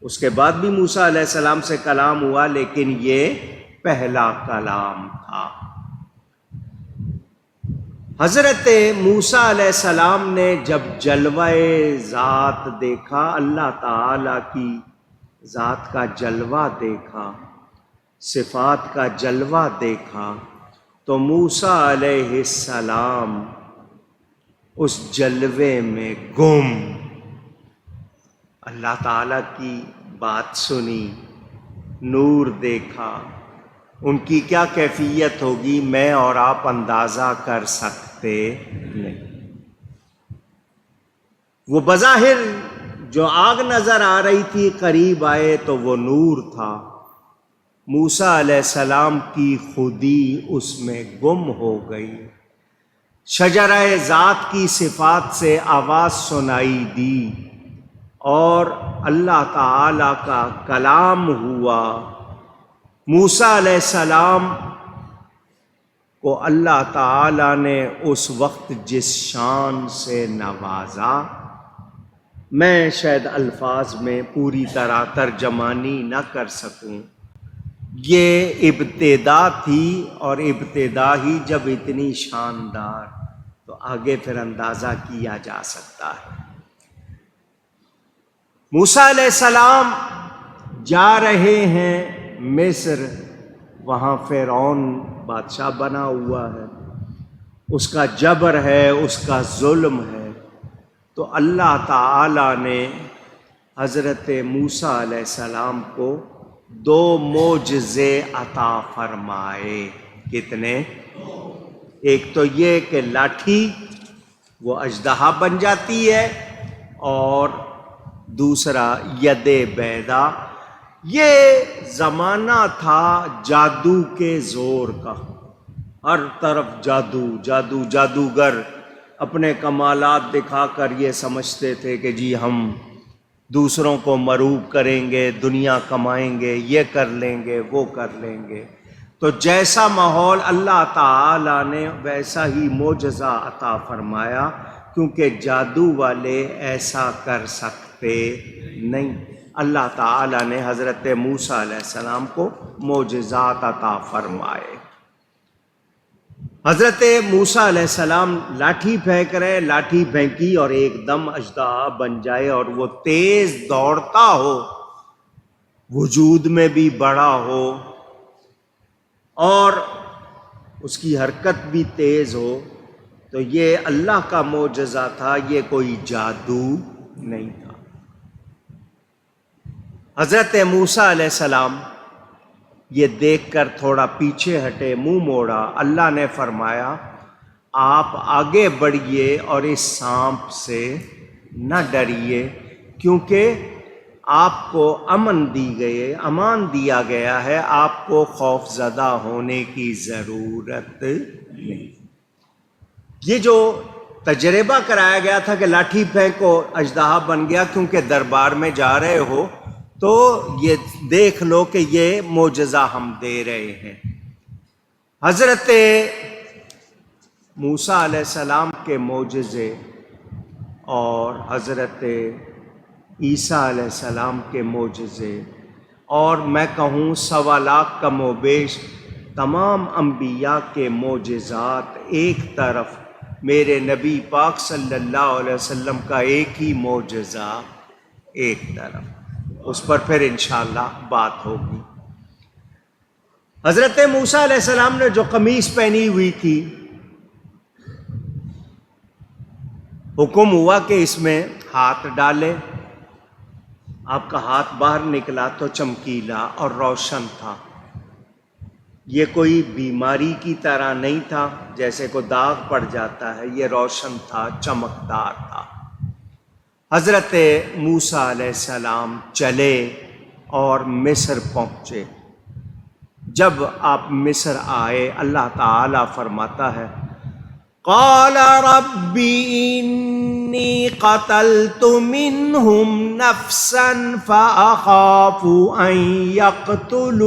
اس کے بعد بھی موسیٰ علیہ السلام سے کلام ہوا، لیکن یہ پہلا کلام تھا۔ حضرت موسیٰ علیہ السلام نے جب جلوہ ذات دیکھا، اللہ تعالی کی ذات کا جلوہ دیکھا، صفات کا جلوہ دیکھا، تو موسیٰ علیہ السلام اس جلوے میں گم۔ اللہ تعالیٰ کی بات سنی، نور دیکھا، ان کی کیا کیفیت ہوگی میں اور آپ اندازہ کر سکتے نہیں۔ وہ بظاہر جو آگ نظر آ رہی تھی، قریب آئے تو وہ نور تھا۔ موسیٰ علیہ السلام کی خودی اس میں گم ہو گئی۔ شجرہ ذات کی صفات سے آواز سنائی دی اور اللہ تعالی کا کلام ہوا۔ موسیٰ علیہ السلام کو اللہ تعالی نے اس وقت جس شان سے نوازا، میں شاید الفاظ میں پوری طرح ترجمانی نہ کر سکوں۔ یہ ابتدا تھی، اور ابتدا ہی جب اتنی شاندار، تو آگے پھر اندازہ کیا جا سکتا ہے۔ موسیٰ علیہ السلام جا رہے ہیں مصر، وہاں فرعون بادشاہ بنا ہوا ہے، اس کا جبر ہے، اس کا ظلم ہے۔ تو اللہ تعالی نے حضرت موسیٰ علیہ السلام کو 2 معجزے عطا فرمائے۔ کتنے؟ ایک تو یہ کہ لاٹھی وہ اژدہا بن جاتی ہے، اور دوسرا ید بیضا۔ یہ زمانہ تھا جادو کے زور کا، ہر طرف جادو جادو، جادوگر اپنے کمالات دکھا کر یہ سمجھتے تھے کہ جی ہم دوسروں کو مروب کریں گے، دنیا کمائیں گے، یہ کر لیں گے، وہ کر لیں گے۔ تو جیسا ماحول اللہ تعالی نے ویسا ہی معجزہ عطا فرمایا، کیونکہ جادو والے ایسا کر سکتے نہیں۔ اللہ تعالی نے حضرت موسیٰ علیہ السلام کو معجزات عطا فرمائے۔ حضرت موسیٰ علیہ السلام لاٹھی پھینک رہے، لاٹھی پھینکی اور ایک دم اژدہا بن جائے، اور وہ تیز دوڑتا ہو، وجود میں بھی بڑا ہو، اور اس کی حرکت بھی تیز ہو۔ تو یہ اللہ کا معجزہ تھا، یہ کوئی جادو نہیں تھا۔ حضرت موسیٰ علیہ السلام یہ دیکھ کر تھوڑا پیچھے ہٹے، منہ موڑا۔ اللہ نے فرمایا آپ آگے بڑھیے اور اس سانپ سے نہ ڈریے، کیونکہ آپ کو امان دیا گیا ہے، آپ کو خوف زدہ ہونے کی ضرورت نہیں۔ یہ جو تجربہ کرایا گیا تھا کہ لاٹھی پھینکو، اژدہا بن گیا، کیونکہ دربار میں جا رہے ہو تو یہ دیکھ لو کہ یہ معجزہ ہم دے رہے ہیں۔ حضرت موسیٰ علیہ السلام کے معجزے اور حضرت عیسیٰ علیہ السلام کے معجزے، اور میں کہوں 1.25 لاکھ کم و بیش تمام انبیاء کے معجزات ایک طرف، میرے نبی پاک صلی اللہ علیہ وسلم کا ایک ہی معجزہ ایک طرف، اس پر پھر انشاءاللہ بات ہوگی۔ حضرت موسیٰ علیہ السلام نے جو قمیص پہنی ہوئی تھی، حکم ہوا کہ اس میں ہاتھ ڈالے۔ آپ کا ہاتھ باہر نکلا تو چمکیلا اور روشن تھا، یہ کوئی بیماری کی طرح نہیں تھا جیسے کوئی داغ پڑ جاتا ہے، یہ روشن تھا، چمکدار تھا۔ حضرت موسیٰ علیہ السلام چلے اور مصر پہنچے۔ جب آپ مصر آئے، اللہ تعالی فرماتا ہے قال رب انی قتلت منہم نفسا فاخاف ان یقتلون۔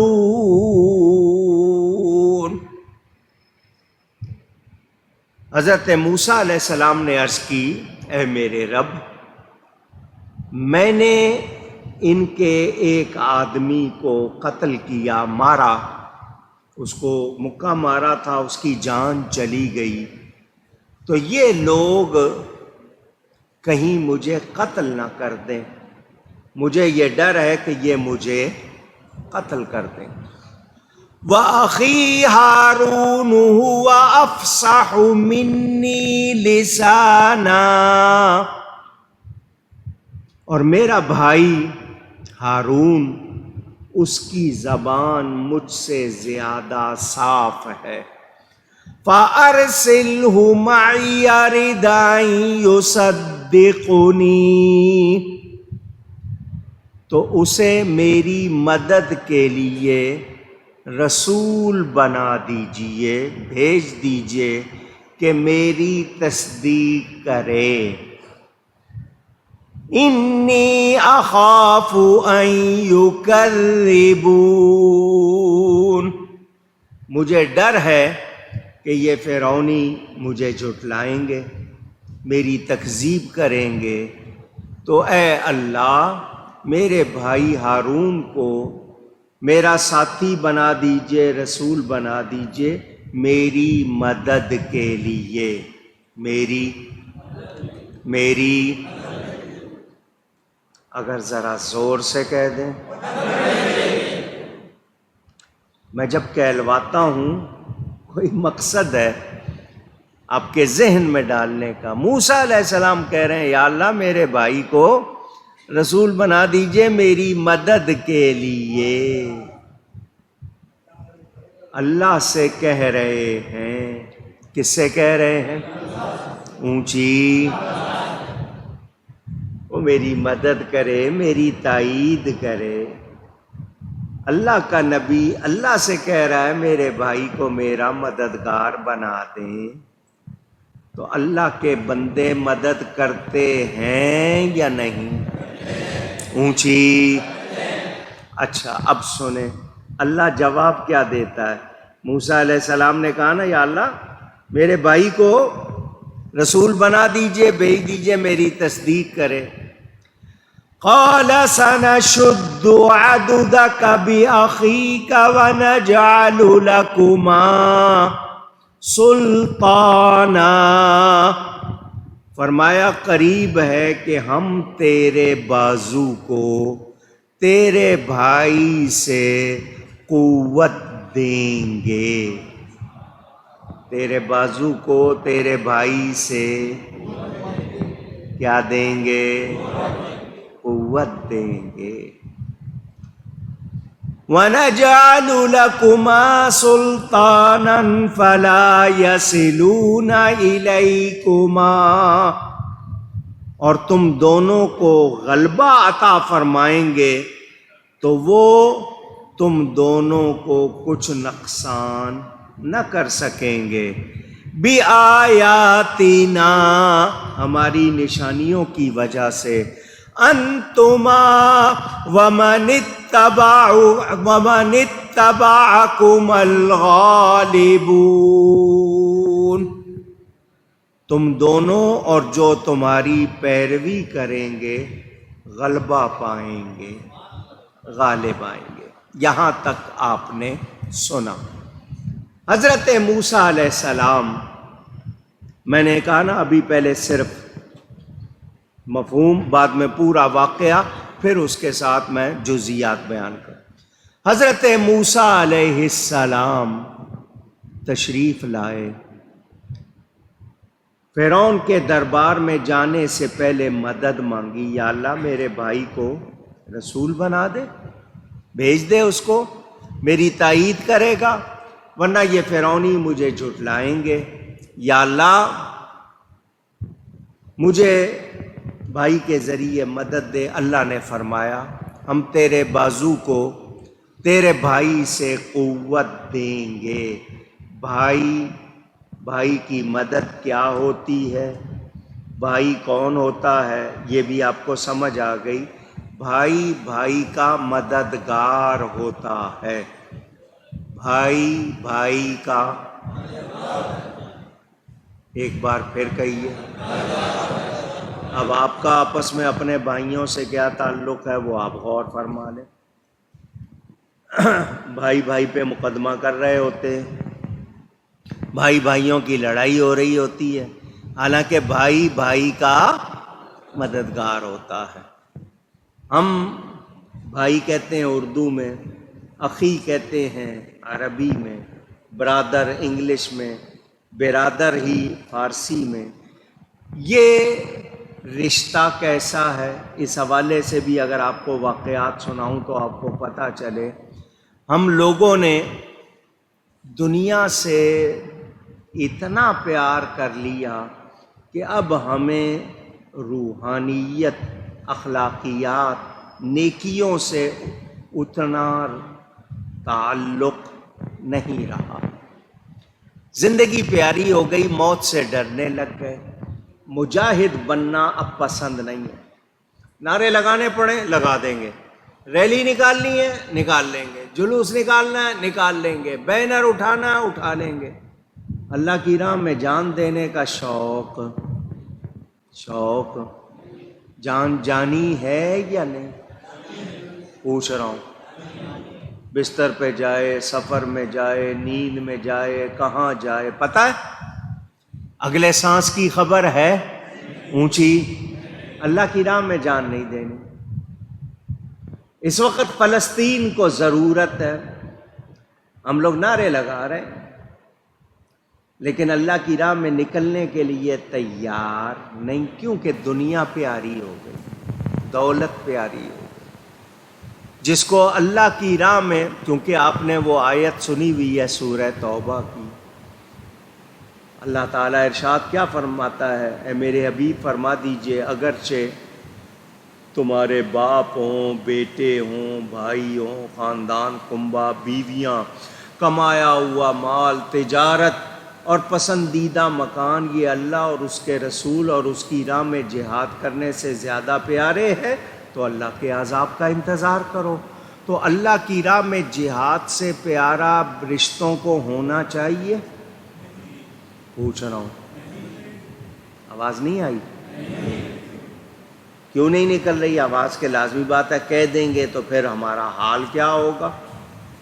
حضرت موسیٰ علیہ السلام نے عرض کی اے میرے رب، میں نے ان کے ایک آدمی کو قتل کیا، مارا، اس کو مکہ مارا تھا، اس کی جان چلی گئی، تو یہ لوگ کہیں مجھے قتل نہ کر دیں، مجھے یہ ڈر ہے کہ یہ مجھے قتل کر دیں۔ وَأَخِي هَارُونُ هُوَ أَفْصَحُ مِنِّي لِسَانًا، اور میرا بھائی ہارون، اس کی زبان مجھ سے زیادہ صاف ہے۔ فَأَرْسِلْهُ مَعِيَ رِدْ أَن يُصَدِّقُنِي، تو اسے میری مدد کے لیے رسول بنا دیجئے، بھیج دیجئے کہ میری تصدیق کرے۔ انی اخاف ان یکذبون، مجھے ڈر ہے کہ یہ فرعونی مجھے جھٹلائیں گے، میری تکذیب کریں گے، تو اے اللہ میرے بھائی ہارون کو میرا ساتھی بنا دیجئے، رسول بنا دیجئے میری مدد کے لیے، میری اگر ذرا زور سے کہہ دیں، میں جب کہلواتا ہوں کوئی مقصد ہے آپ کے ذہن میں ڈالنے کا۔ موسیٰ علیہ السلام کہہ رہے ہیں یا اللہ میرے بھائی کو رسول بنا دیجئے میری مدد کے لیے، اللہ سے کہہ رہے ہیں۔ کس سے کہہ رہے ہیں؟ اونچی، وہ میری مدد کرے، میری تائید کرے۔ اللہ کا نبی اللہ سے کہہ رہا ہے میرے بھائی کو میرا مددگار بنا دیں، تو اللہ کے بندے مدد کرتے ہیں یا نہیں؟ اونچی۔ اچھا اب سنیں اللہ جواب کیا دیتا ہے۔ موسیٰ علیہ السلام نے کہا نا یا اللہ میرے بھائی کو رسول بنا دیجئے، بھیج دیجئے میری تصدیق کرے۔ قال سنشد عضدك بأخيك ونجعل لكما سلطانا، فرمایا قریب ہے کہ ہم تیرے بازو کو تیرے بھائی سے قوت دیں گے۔ تیرے بازو کو تیرے بھائی سے کیا دیں گے؟ قوت دیں گے۔ وَنَجْعَلُ لَكُمَا سُلْطَانًا فَلَا يَصِلُونَ إِلَيْكُمَا، اور تم دونوں کو غلبہ عطا فرمائیں گے تو وہ تم دونوں کو کچھ نقصان نہ کر سکیں گے۔ بِآیاتِنَا، ہماری نشانیوں کی وجہ سے، انتما ومن اتبعکم الغالبون، تم دونوں اور جو تمہاری پیروی کریں گے غلبہ پائیں گے، غالب آئیں گے۔ یہاں تک آپ نے سنا۔ حضرت موسیٰ علیہ السلام، میں نے کہا نا ابھی پہلے صرف مفہوم، بعد میں پورا واقعہ، پھر اس کے ساتھ میں جزیات بیان کروں۔ حضرت موسیٰ علیہ السلام تشریف لائے، فرعون کے دربار میں جانے سے پہلے مدد مانگی، یا اللہ میرے بھائی کو رسول بنا دے، بھیج دے اس کو، میری تائید کرے گا، ورنہ یہ فرعونی مجھے جھٹلائیں گے، یا اللہ مجھے بھائی کے ذریعے مدد دے۔ اللہ نے فرمایا ہم تیرے بازو کو تیرے بھائی سے قوت دیں گے۔ بھائی کی مدد کیا ہوتی ہے، بھائی کون ہوتا ہے، یہ بھی آپ کو سمجھ آ گئی۔ بھائی کا مددگار ہوتا ہے، بھائی کا، ایک بار پھر کہیے۔ اب آپ کا آپس میں اپنے بھائیوں سے کیا تعلق ہے وہ آپ غور فرما لیں۔ بھائی پہ مقدمہ کر رہے ہوتے ہیں، بھائیوں کی لڑائی ہو رہی ہوتی ہے، حالانکہ بھائی کا مددگار ہوتا ہے۔ ہم بھائی کہتے ہیں اردو میں، اخی کہتے ہیں عربی میں، برادر انگلش میں، برادر ہی فارسی میں۔ یہ رشتہ کیسا ہے، اس حوالے سے بھی اگر آپ کو واقعات سناؤں تو آپ کو پتہ چلے۔ ہم لوگوں نے دنیا سے اتنا پیار کر لیا کہ اب ہمیں روحانیت، اخلاقیات، نیکیوں سے اتنا تعلق نہیں رہا۔ زندگی پیاری ہو گئی، موت سے ڈرنے لگ گئے، مجاہد بننا اب پسند نہیں ہے۔ نعرے لگانے پڑیں لگا دیں گے، ریلی نکالنی ہے نکال لیں گے، جلوس نکالنا ہے نکال لیں گے، بینر اٹھانا ہے اٹھا لیں گے۔ اللہ کی راہ میں جان دینے کا شوق جان جانی ہے یا نہیں؟ پوچھ رہا ہوں۔ بستر پہ جائے، سفر میں جائے، نیند میں جائے، کہاں جائے پتہ ہے؟ اگلے سانس کی خبر ہے؟ اونچی۔ اللہ کی راہ میں جان نہیں دینی۔ اس وقت فلسطین کو ضرورت ہے، ہم لوگ نعرے لگا رہے ہیں لیکن اللہ کی راہ میں نکلنے کے لیے تیار نہیں، کیونکہ دنیا پیاری ہو گئی، دولت پیاری ہو گئی۔ جس کو اللہ کی راہ میں، کیونکہ آپ نے وہ آیت سنی ہوئی ہے سورہ توبہ کی، اللہ تعالیٰ ارشاد کیا فرماتا ہے؟ اے میرے حبیب فرما دیجئے اگرچہ تمہارے باپ ہوں، بیٹے ہوں، بھائی ہوں، خاندان کنبہ، بیویاں، کمایا ہوا مال، تجارت اور پسندیدہ مکان، یہ اللہ اور اس کے رسول اور اس کی راہ میں جہاد کرنے سے زیادہ پیارے ہیں تو اللہ کے عذاب کا انتظار کرو۔ تو اللہ کی راہ میں جہاد سے پیارا رشتوں کو ہونا چاہیے؟ پوچھ رہا ہوں، آواز نہیں آئی؟ کیوں نہیں نکل رہی آواز؟ کے لازمی بات ہے، کہہ دیں گے تو پھر ہمارا حال کیا ہوگا؟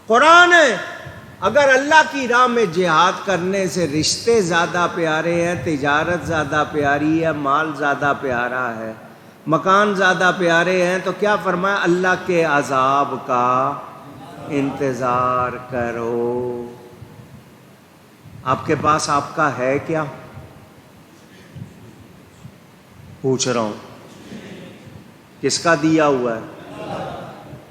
قرآن ہے، اگر اللہ کی راہ میں جہاد کرنے سے رشتے زیادہ پیارے ہیں، تجارت زیادہ پیاری ہے، مال زیادہ پیارا ہے، مکان زیادہ پیارے ہیں، تو کیا فرمایا؟ اللہ کے عذاب کا انتظار کرو۔ آپ کے پاس آپ کا ہے کیا؟ پوچھ رہا ہوں، کس کا دیا ہوا ہے؟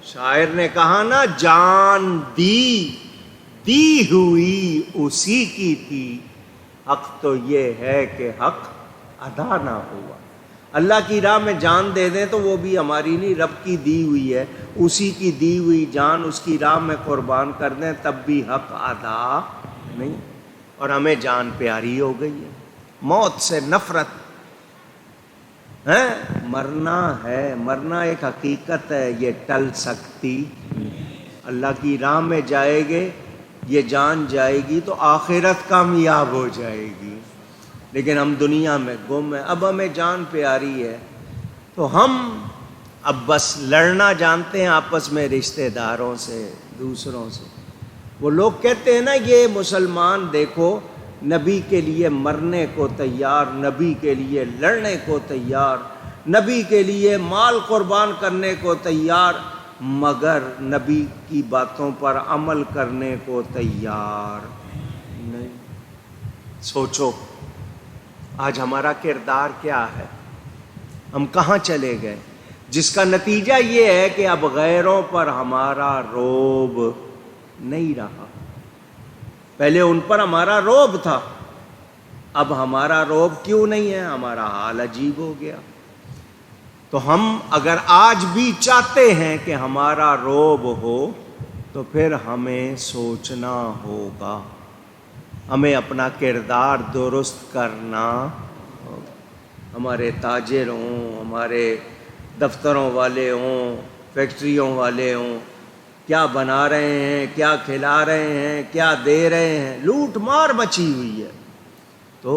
شاعر نے کہا نا، جان دی ہوئی اسی کی تھی، حق تو یہ ہے کہ حق ادا نہ ہوا۔ اللہ کی راہ میں جان دے دیں تو وہ بھی ہماری نہیں، رب کی دی ہوئی ہے، اسی کی دی ہوئی جان اس کی راہ میں قربان کر دیں تب بھی حق ادا نہیں۔ اور ہمیں جان پیاری ہو گئی ہے، موت سے نفرت ہے، مرنا ایک حقیقت ہے، یہ ٹل سکتی۔ اللہ کی راہ میں جائے گے، یہ جان جائے گی تو آخرت کامیاب ہو جائے گی، لیکن ہم دنیا میں گم ہیں۔ اب ہمیں جان پیاری ہے تو ہم اب بس لڑنا جانتے ہیں آپس میں، رشتہ داروں سے، دوسروں سے۔ وہ لوگ کہتے ہیں نا، یہ مسلمان دیکھو نبی کے لیے مرنے کو تیار، نبی کے لیے لڑنے کو تیار، نبی کے لیے مال قربان کرنے کو تیار، مگر نبی کی باتوں پر عمل کرنے کو تیار نہیں۔ سوچو آج ہمارا کردار کیا ہے، ہم کہاں چلے گئے، جس کا نتیجہ یہ ہے کہ اب غیروں پر ہمارا رعب نہیں رہا۔ پہلے ان پر ہمارا رعب تھا، اب ہمارا رعب کیوں نہیں ہے؟ ہمارا حال عجیب ہو گیا۔ تو ہم اگر آج بھی چاہتے ہیں کہ ہمارا رعب ہو تو پھر ہمیں سوچنا ہوگا، ہمیں اپنا کردار درست کرنا ہوگا۔ ہمارے تاجر ہوں، ہمارے دفتروں والے ہوں، فیکٹریوں والے ہوں، کیا بنا رہے ہیں، کیا کھلا رہے ہیں، کیا دے رہے ہیں، لوٹ مار مچی ہوئی ہے۔ تو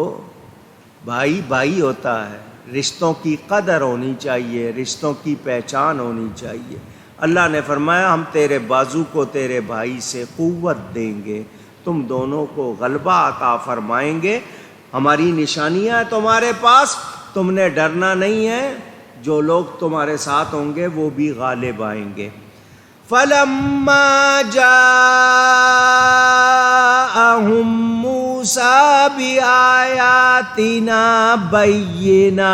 بھائی بھائی ہوتا ہے، رشتوں کی قدر ہونی چاہیے، رشتوں کی پہچان ہونی چاہیے۔ اللہ نے فرمایا ہم تیرے بازو کو تیرے بھائی سے قوت دیں گے، تم دونوں کو غلبہ عطا فرمائیں گے۔ ہماری نشانیاں تمہارے پاس، تم نے ڈرنا نہیں ہے، جو لوگ تمہارے ساتھ ہوں گے وہ بھی غالب آئیں گے۔ فَلَمَّا جَاءَهُم مُوسَىٰ بِآيَاتِنَا بَيِّنَاتٍ،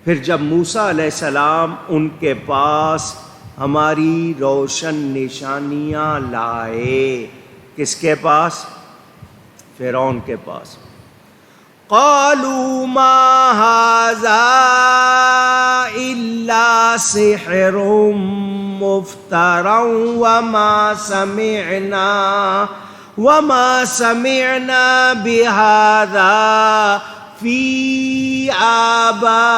پھر جب موسیٰ علیہ السلام ان کے پاس ہماری روشن نشانیاں لائے، کس کے پاس؟ فرعون کے پاس۔ قالوا ما هذا إلا سحر مفترى وما سمعنا بهذا في آبائنا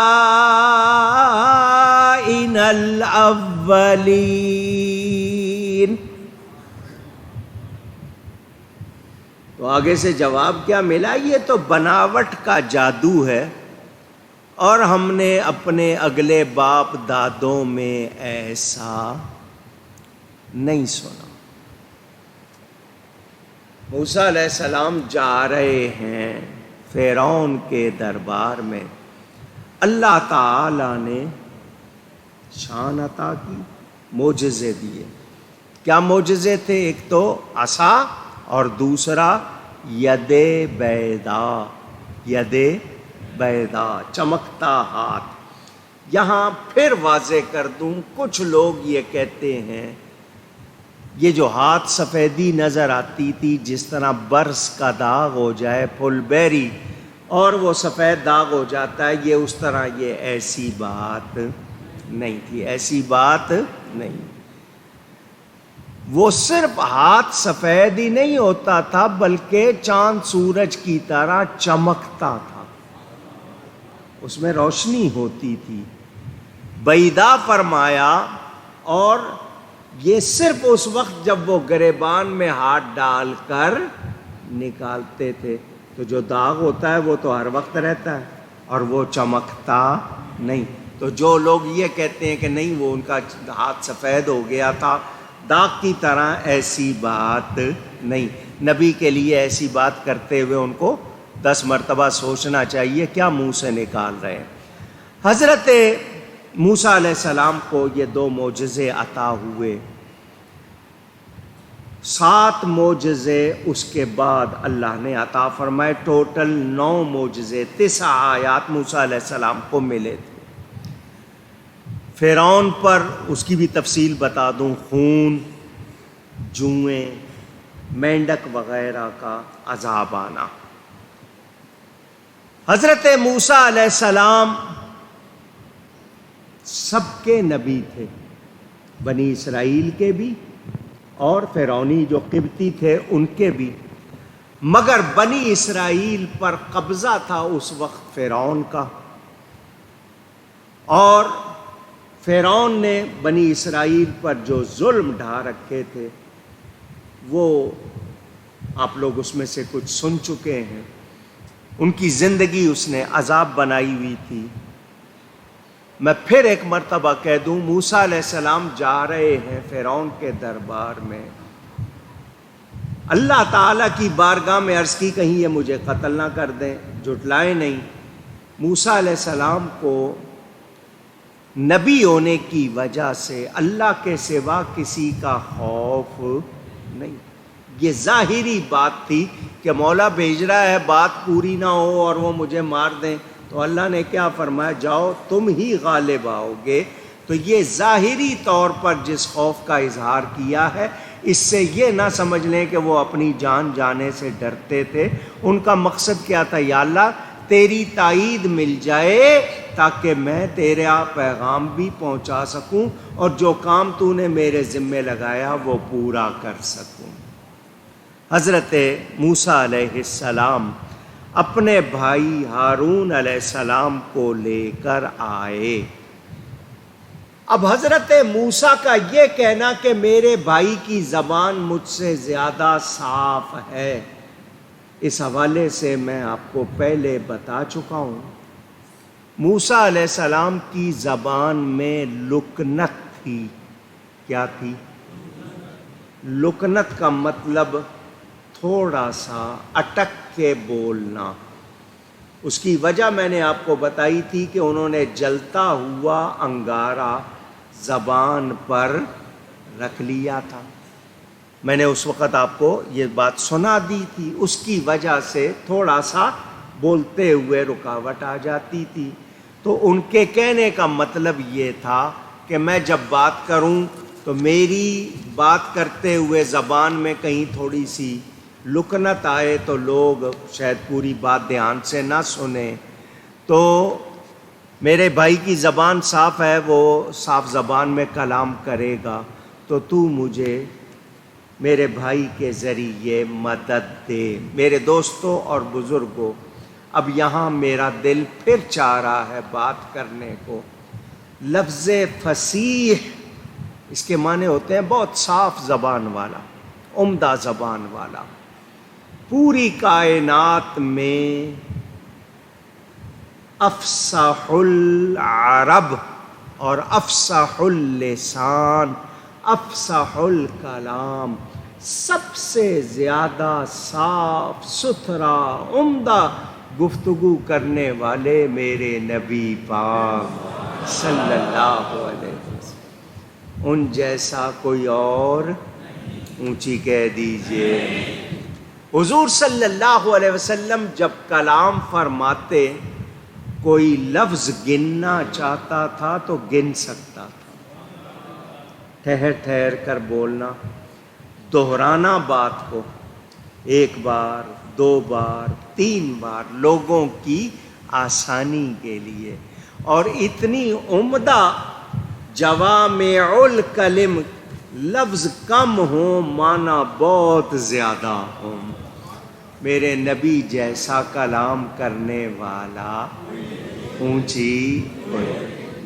الأولين۔ تو آگے سے جواب کیا ملا؟ یہ تو بناوٹ کا جادو ہے، اور ہم نے اپنے اگلے باپ دادوں میں ایسا نہیں سنا۔ موسیٰ علیہ السلام جا رہے ہیں فرعون کے دربار میں، اللہ تعالی نے شان عطا کی، معجزے دیے۔ کیا معجزے تھے؟ ایک تو عصا اور دوسرا ید بیضا، چمکتا ہاتھ۔ یہاں پھر واضح کر دوں، کچھ لوگ یہ کہتے ہیں یہ جو ہاتھ سفیدی نظر آتی تھی، جس طرح برس کا داغ ہو جائے پھل بیری اور وہ سفید داغ ہو جاتا ہے، یہ اس طرح، یہ ایسی بات نہیں تھی، ایسی بات نہیں۔ وہ صرف ہاتھ سفید ہی نہیں ہوتا تھا بلکہ چاند سورج کی طرح چمکتا تھا، اس میں روشنی ہوتی تھی۔ بیضا فرمایا، اور یہ صرف اس وقت جب وہ گریبان میں ہاتھ ڈال کر نکالتے تھے، تو جو داغ ہوتا ہے وہ تو ہر وقت رہتا ہے اور وہ چمکتا نہیں۔ تو جو لوگ یہ کہتے ہیں کہ نہیں وہ ان کا ہاتھ سفید ہو گیا تھا داغ کی طرح، ایسی بات نہیں۔ نبی کے لیے ایسی بات کرتے ہوئے ان کو 10 مرتبہ سوچنا چاہیے کیا منہ سے نکال رہے ہیں۔ حضرت موسیٰ علیہ السلام کو یہ 2 معجزے عطا ہوئے۔ 7 معجزے اس کے بعد اللہ نے عطا فرمائے. ٹوٹل 9 معجزے 9 آیات موسیٰ علیہ السلام کو ملے تھے. فرعون پر اس کی بھی تفصیل بتا دوں. خون، جوئیں، مینڈک وغیرہ کا عذاب آنا. حضرت موسیٰ علیہ السلام سب کے نبی تھے، بنی اسرائیل کے بھی اور فرعونی جو قبطی تھے ان کے بھی. مگر بنی اسرائیل پر قبضہ تھا اس وقت فرعون کا، اور فرعون نے بنی اسرائیل پر جو ظلم ڈھا رکھے تھے وہ آپ لوگ اس میں سے کچھ سن چکے ہیں. ان کی زندگی اس نے عذاب بنائی ہوئی تھی. میں پھر ایک مرتبہ کہہ دوں، موسیٰ علیہ السلام جا رہے ہیں فرعون کے دربار میں. اللہ تعالیٰ کی بارگاہ میں عرض کی کہیں یہ مجھے قتل نہ کر دیں، جھٹلائیں نہیں. موسیٰ علیہ السلام کو نبی ہونے کی وجہ سے اللہ کے سوا کسی کا خوف نہیں. یہ ظاہری بات تھی کہ مولا بھیج رہا ہے، بات پوری نہ ہو اور وہ مجھے مار دیں، تو اللہ نے کیا فرمایا؟ جاؤ تم ہی غالب آؤ گے. تو یہ ظاہری طور پر جس خوف کا اظہار کیا ہے، اس سے یہ نہ سمجھ لیں کہ وہ اپنی جان جانے سے ڈرتے تھے. ان کا مقصد کیا تھا؟ یا اللہ تیری تائید مل جائے تاکہ میں تیرا پیغام بھی پہنچا سکوں اور جو کام تو نے میرے ذمے لگایا وہ پورا کر سکوں. حضرت موسیٰ علیہ السلام اپنے بھائی ہارون علیہ السلام کو لے کر آئے. اب حضرت موسیٰ کا یہ کہنا کہ میرے بھائی کی زبان مجھ سے زیادہ صاف ہے، اس حوالے سے میں آپ کو پہلے بتا چکا ہوں. موسیٰ علیہ السلام کی زبان میں لکنت تھی. کیا تھی؟ لکنت کا مطلب تھوڑا سا اٹک کے بولنا. اس کی وجہ میں نے آپ کو بتائی تھی کہ انہوں نے جلتا ہوا انگارہ زبان پر رکھ لیا تھا. میں نے اس وقت آپ کو یہ بات سنا دی تھی. اس کی وجہ سے تھوڑا سا بولتے ہوئے رکاوٹ آ جاتی تھی. تو ان کے کہنے کا مطلب یہ تھا کہ میں جب بات کروں تو میری بات کرتے ہوئے زبان میں کہیں تھوڑی سی لکنت آئے تو لوگ شاید پوری بات دھیان سے نہ سنیں. تو میرے بھائی کی زبان صاف ہے، وہ صاف زبان میں کلام کرے گا، تو تو مجھے میرے بھائی کے ذریعے مدد دے. میرے دوستوں اور بزرگوں، اب یہاں میرا دل پھر چاہ رہا ہے بات کرنے کو. لفظ فصیح اس کے معنی ہوتے ہیں بہت صاف زبان والا، عمدہ زبان والا. پوری کائنات میں افصح العرب اور افصح اللسان، افصح الکلام، سب سے زیادہ صاف ستھرا عمدہ گفتگو کرنے والے میرے نبی پاک صلی اللہ علیہ وسلم. ان جیسا کوئی اور، اونچی کہہ دیجئے. حضور صلی اللہ علیہ وسلم جب کلام فرماتے، کوئی لفظ گننا چاہتا تھا تو گن سکتا تھا. ٹھہر ٹھہر کر بولنا، دہرانا بات کو 1 بار 2 بار 3 بار لوگوں کی آسانی کے لیے. اور اتنی عمدہ جوامع الکلم، لفظ کم ہوں معنی بہت زیادہ ہوں. میرے نبی جیسا کلام کرنے والا اونچی.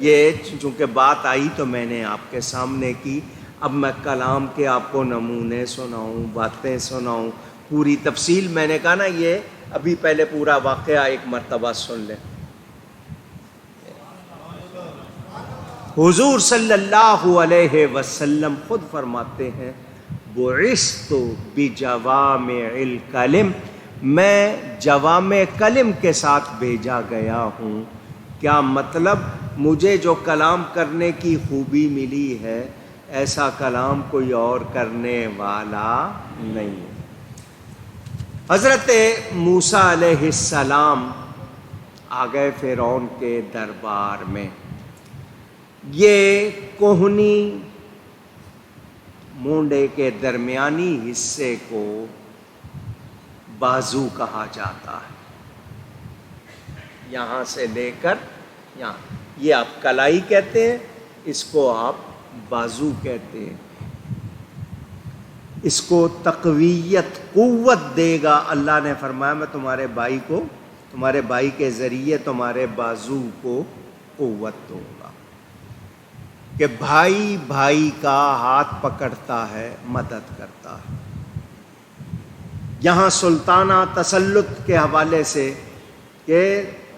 یہ چونکہ بات آئی تو میں نے آپ کے سامنے کی. اب میں کلام کے آپ کو نمونے سناؤں، باتیں سناؤں، پوری تفصیل. میں نے کہا نا یہ ابھی پہلے پورا واقعہ ایک مرتبہ سن لیں. حضور صلی اللہ علیہ وسلم خود فرماتے ہیں، بعثت بجوامع الکلم، میں جوامع کلم کے ساتھ بھیجا گیا ہوں. کیا مطلب؟ مجھے جو کلام کرنے کی خوبی ملی ہے ایسا کلام کوئی اور کرنے والا نہیں ہے۔ حضرت موسیٰ علیہ السلام آ گئے فرعون کے دربار میں۔ یہ کوہنی مونڈے کے درمیانی حصے کو بازو کہا جاتا ہے، یہاں سے لے کر یہاں، یہ آپ کلائی کہتے ہیں، اس کو آپ بازو کہتے ہیں۔ اس کو تقویت، قوت دے گا۔ اللہ نے فرمایا میں تمہارے بھائی کے ذریعے تمہارے بازو کو قوت دوں گا، کہ بھائی بھائی کا ہاتھ پکڑتا ہے، مدد کرتا ہے۔ یہاں سلطانہ تسلط کے حوالے سے کہ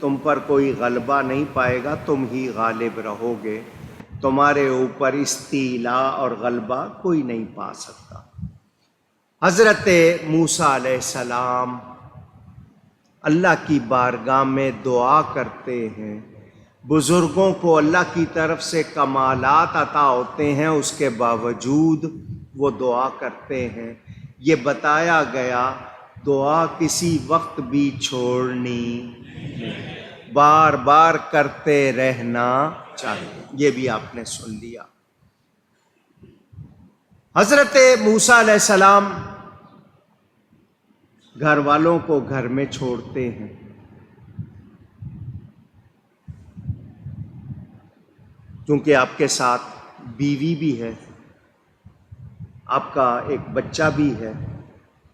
تم پر کوئی غلبہ نہیں پائے گا، تم ہی غالب رہو گے، تمہارے اوپر استیلا اور غلبہ کوئی نہیں پا سکتا۔ حضرت موسیٰ علیہ السلام اللہ کی بارگاہ میں دعا کرتے ہیں۔ بزرگوں کو اللہ کی طرف سے کمالات عطا ہوتے ہیں، اس کے باوجود وہ دعا کرتے ہیں۔ یہ بتایا گیا دعا کسی وقت بھی چھوڑنی نہیں، بار بار کرتے رہنا چاہیے، یہ بھی آپ نے سن لیا۔ حضرت موسیٰ علیہ السلام گھر والوں کو گھر میں چھوڑتے ہیں۔ کیونکہ آپ کے ساتھ بیوی بھی ہے، آپ کا ایک بچہ بھی ہے۔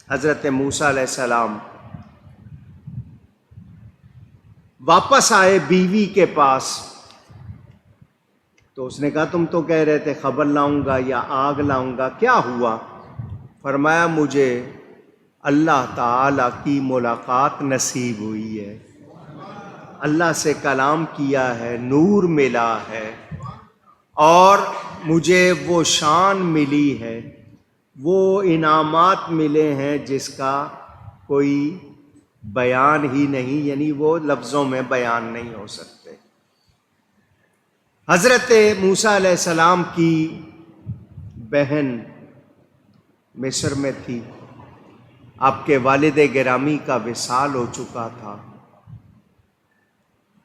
حضرت موسیٰ علیہ السلام واپس آئے بیوی کے پاس، تو اس نے کہا تم تو کہہ رہے تھے خبر لاؤں گا یا آگ لاؤں گا، کیا ہوا؟ فرمایا مجھے اللہ تعالی کی ملاقات نصیب ہوئی ہے، اللہ سے کلام کیا ہے، نور ملا ہے، اور مجھے وہ شان ملی ہے، وہ انعامات ملے ہیں جس کا کوئی بیان ہی نہیں، یعنی وہ لفظوں میں بیان نہیں ہو سکتے۔ حضرت موسیٰ علیہ السلام کی بہن مصر میں تھی، آپ کے والد گرامی کا وصال ہو چکا تھا۔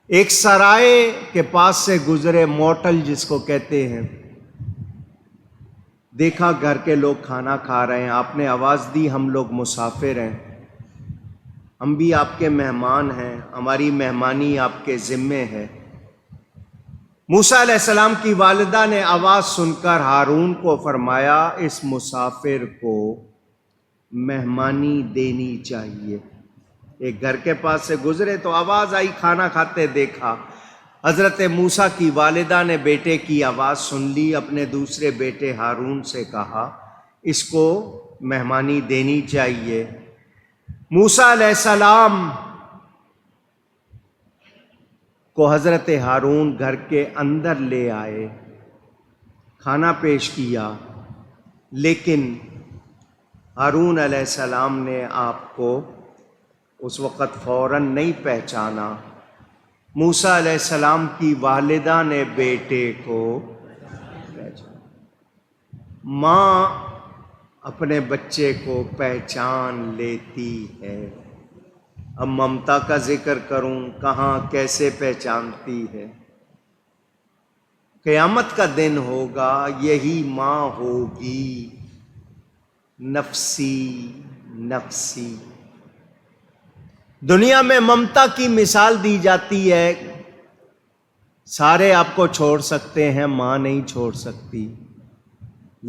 ایک سرائے کے پاس سے گزرے، موٹل جس کو کہتے ہیں، دیکھا گھر کے لوگ کھانا کھا رہے ہیں، آپ نے آواز دی ہم لوگ مسافر ہیں، ہم بھی آپ کے مہمان ہیں، ہماری مہمانی آپ کے ذمے ہے۔ موسیٰ علیہ السلام کی والدہ نے آواز سن کر ہارون کو فرمایا اس مسافر کو مہمانی دینی چاہیے۔ ایک گھر کے پاس سے گزرے تو آواز آئی، کھانا کھاتے دیکھا۔ حضرت موسیٰ کی والدہ نے بیٹے کی آواز سن لی، اپنے دوسرے بیٹے ہارون سے کہا اس کو مہمانی دینی چاہیے۔ موسیٰ علیہ السلام کو حضرت ہارون گھر کے اندر لے آئے، کھانا پیش کیا، لیکن ہارون علیہ السلام نے آپ کو اس وقت فوراً نہیں پہچانا۔ موسیٰ علیہ السلام کی والدہ نے بیٹے کو پہچانا۔ ماں اپنے بچے کو پہچان لیتی ہے۔ اب ممتا کا ذکر کروں، کہاں کیسے پہچانتی ہے؟ قیامت کا دن ہوگا، یہی ماں ہوگی نفسی نفسی۔ دنیا میں ممتا کی مثال دی جاتی ہے، سارے آپ کو چھوڑ سکتے ہیں، ماں نہیں چھوڑ سکتی،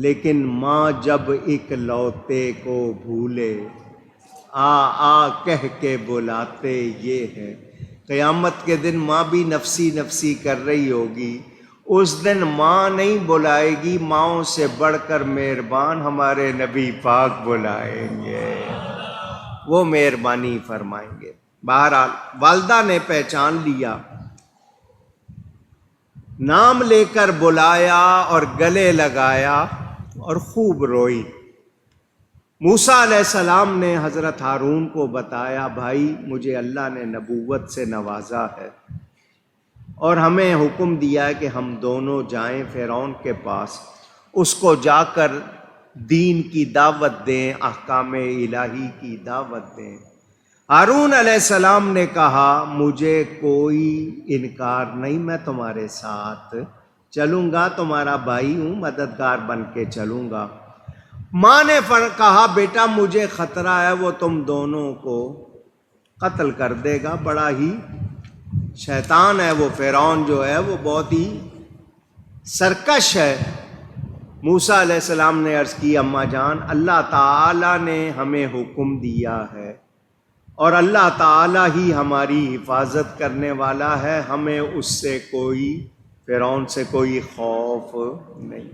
لیکن ماں جب اکلوتے کو بھولے، آ آ کہہ کے بلاتے یہ ہے۔ قیامت کے دن ماں بھی نفسی نفسی کر رہی ہوگی، اس دن ماں نہیں بلائے گی، ماؤں سے بڑھ کر مہربان ہمارے نبی پاک بلائیں گے، وہ مہربانی فرمائیں گے۔ بہرحال والدہ نے پہچان لیا، نام لے کر بلایا اور گلے لگایا اور خوب روئی۔ موسیٰ علیہ السلام نے حضرت ہارون کو بتایا بھائی مجھے اللہ نے نبوت سے نوازا ہے اور ہمیں حکم دیا ہے کہ ہم دونوں جائیں فرعون کے پاس اس کو جا کر دین کی دعوت دیں، احکام الہی کی دعوت دیں۔ ہارون علیہ السلام نے کہا مجھے کوئی انکار نہیں، میں تمہارے ساتھ چلوں گا، تمہارا بھائی ہوں، مددگار بن کے چلوں گا۔ ماں نے کہا بیٹا مجھے خطرہ ہے، وہ تم دونوں کو قتل کر دے گا، بڑا ہی شیطان ہے وہ، فرعون جو ہے وہ بہت ہی سرکش ہے۔ موسیٰ علیہ السلام نے عرض کی اماں جان اللہ تعالیٰ نے ہمیں حکم دیا ہے اور اللہ تعالیٰ ہی ہماری حفاظت کرنے والا ہے، ہمیں اس سے کوئی، فرعون سے کوئی خوف نہیں۔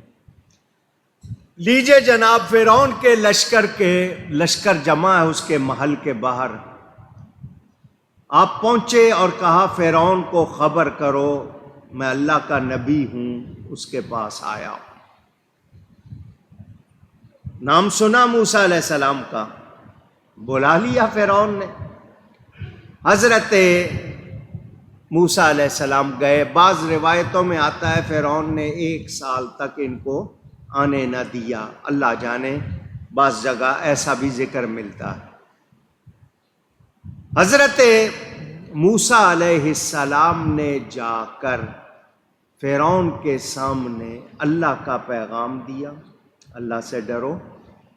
لیجئے جناب، فرعون کے لشکر جمع ہے اس کے محل کے باہر۔ آپ پہنچے اور کہا فرعون کو خبر کرو میں اللہ کا نبی ہوں، اس کے پاس آیا۔ نام سنا موسیٰ علیہ السلام کا، بلا لیا فرعون نے۔ حضرت موسیٰ علیہ السلام گئے۔ بعض روایتوں میں آتا ہے فرعون نے 1 سال تک ان کو آنے نہ دیا، اللہ جانے، بعض جگہ ایسا بھی ذکر ملتا ہے۔ حضرت موسیٰ علیہ السلام نے جا کر فرعون کے سامنے اللہ کا پیغام دیا، اللہ سے ڈرو،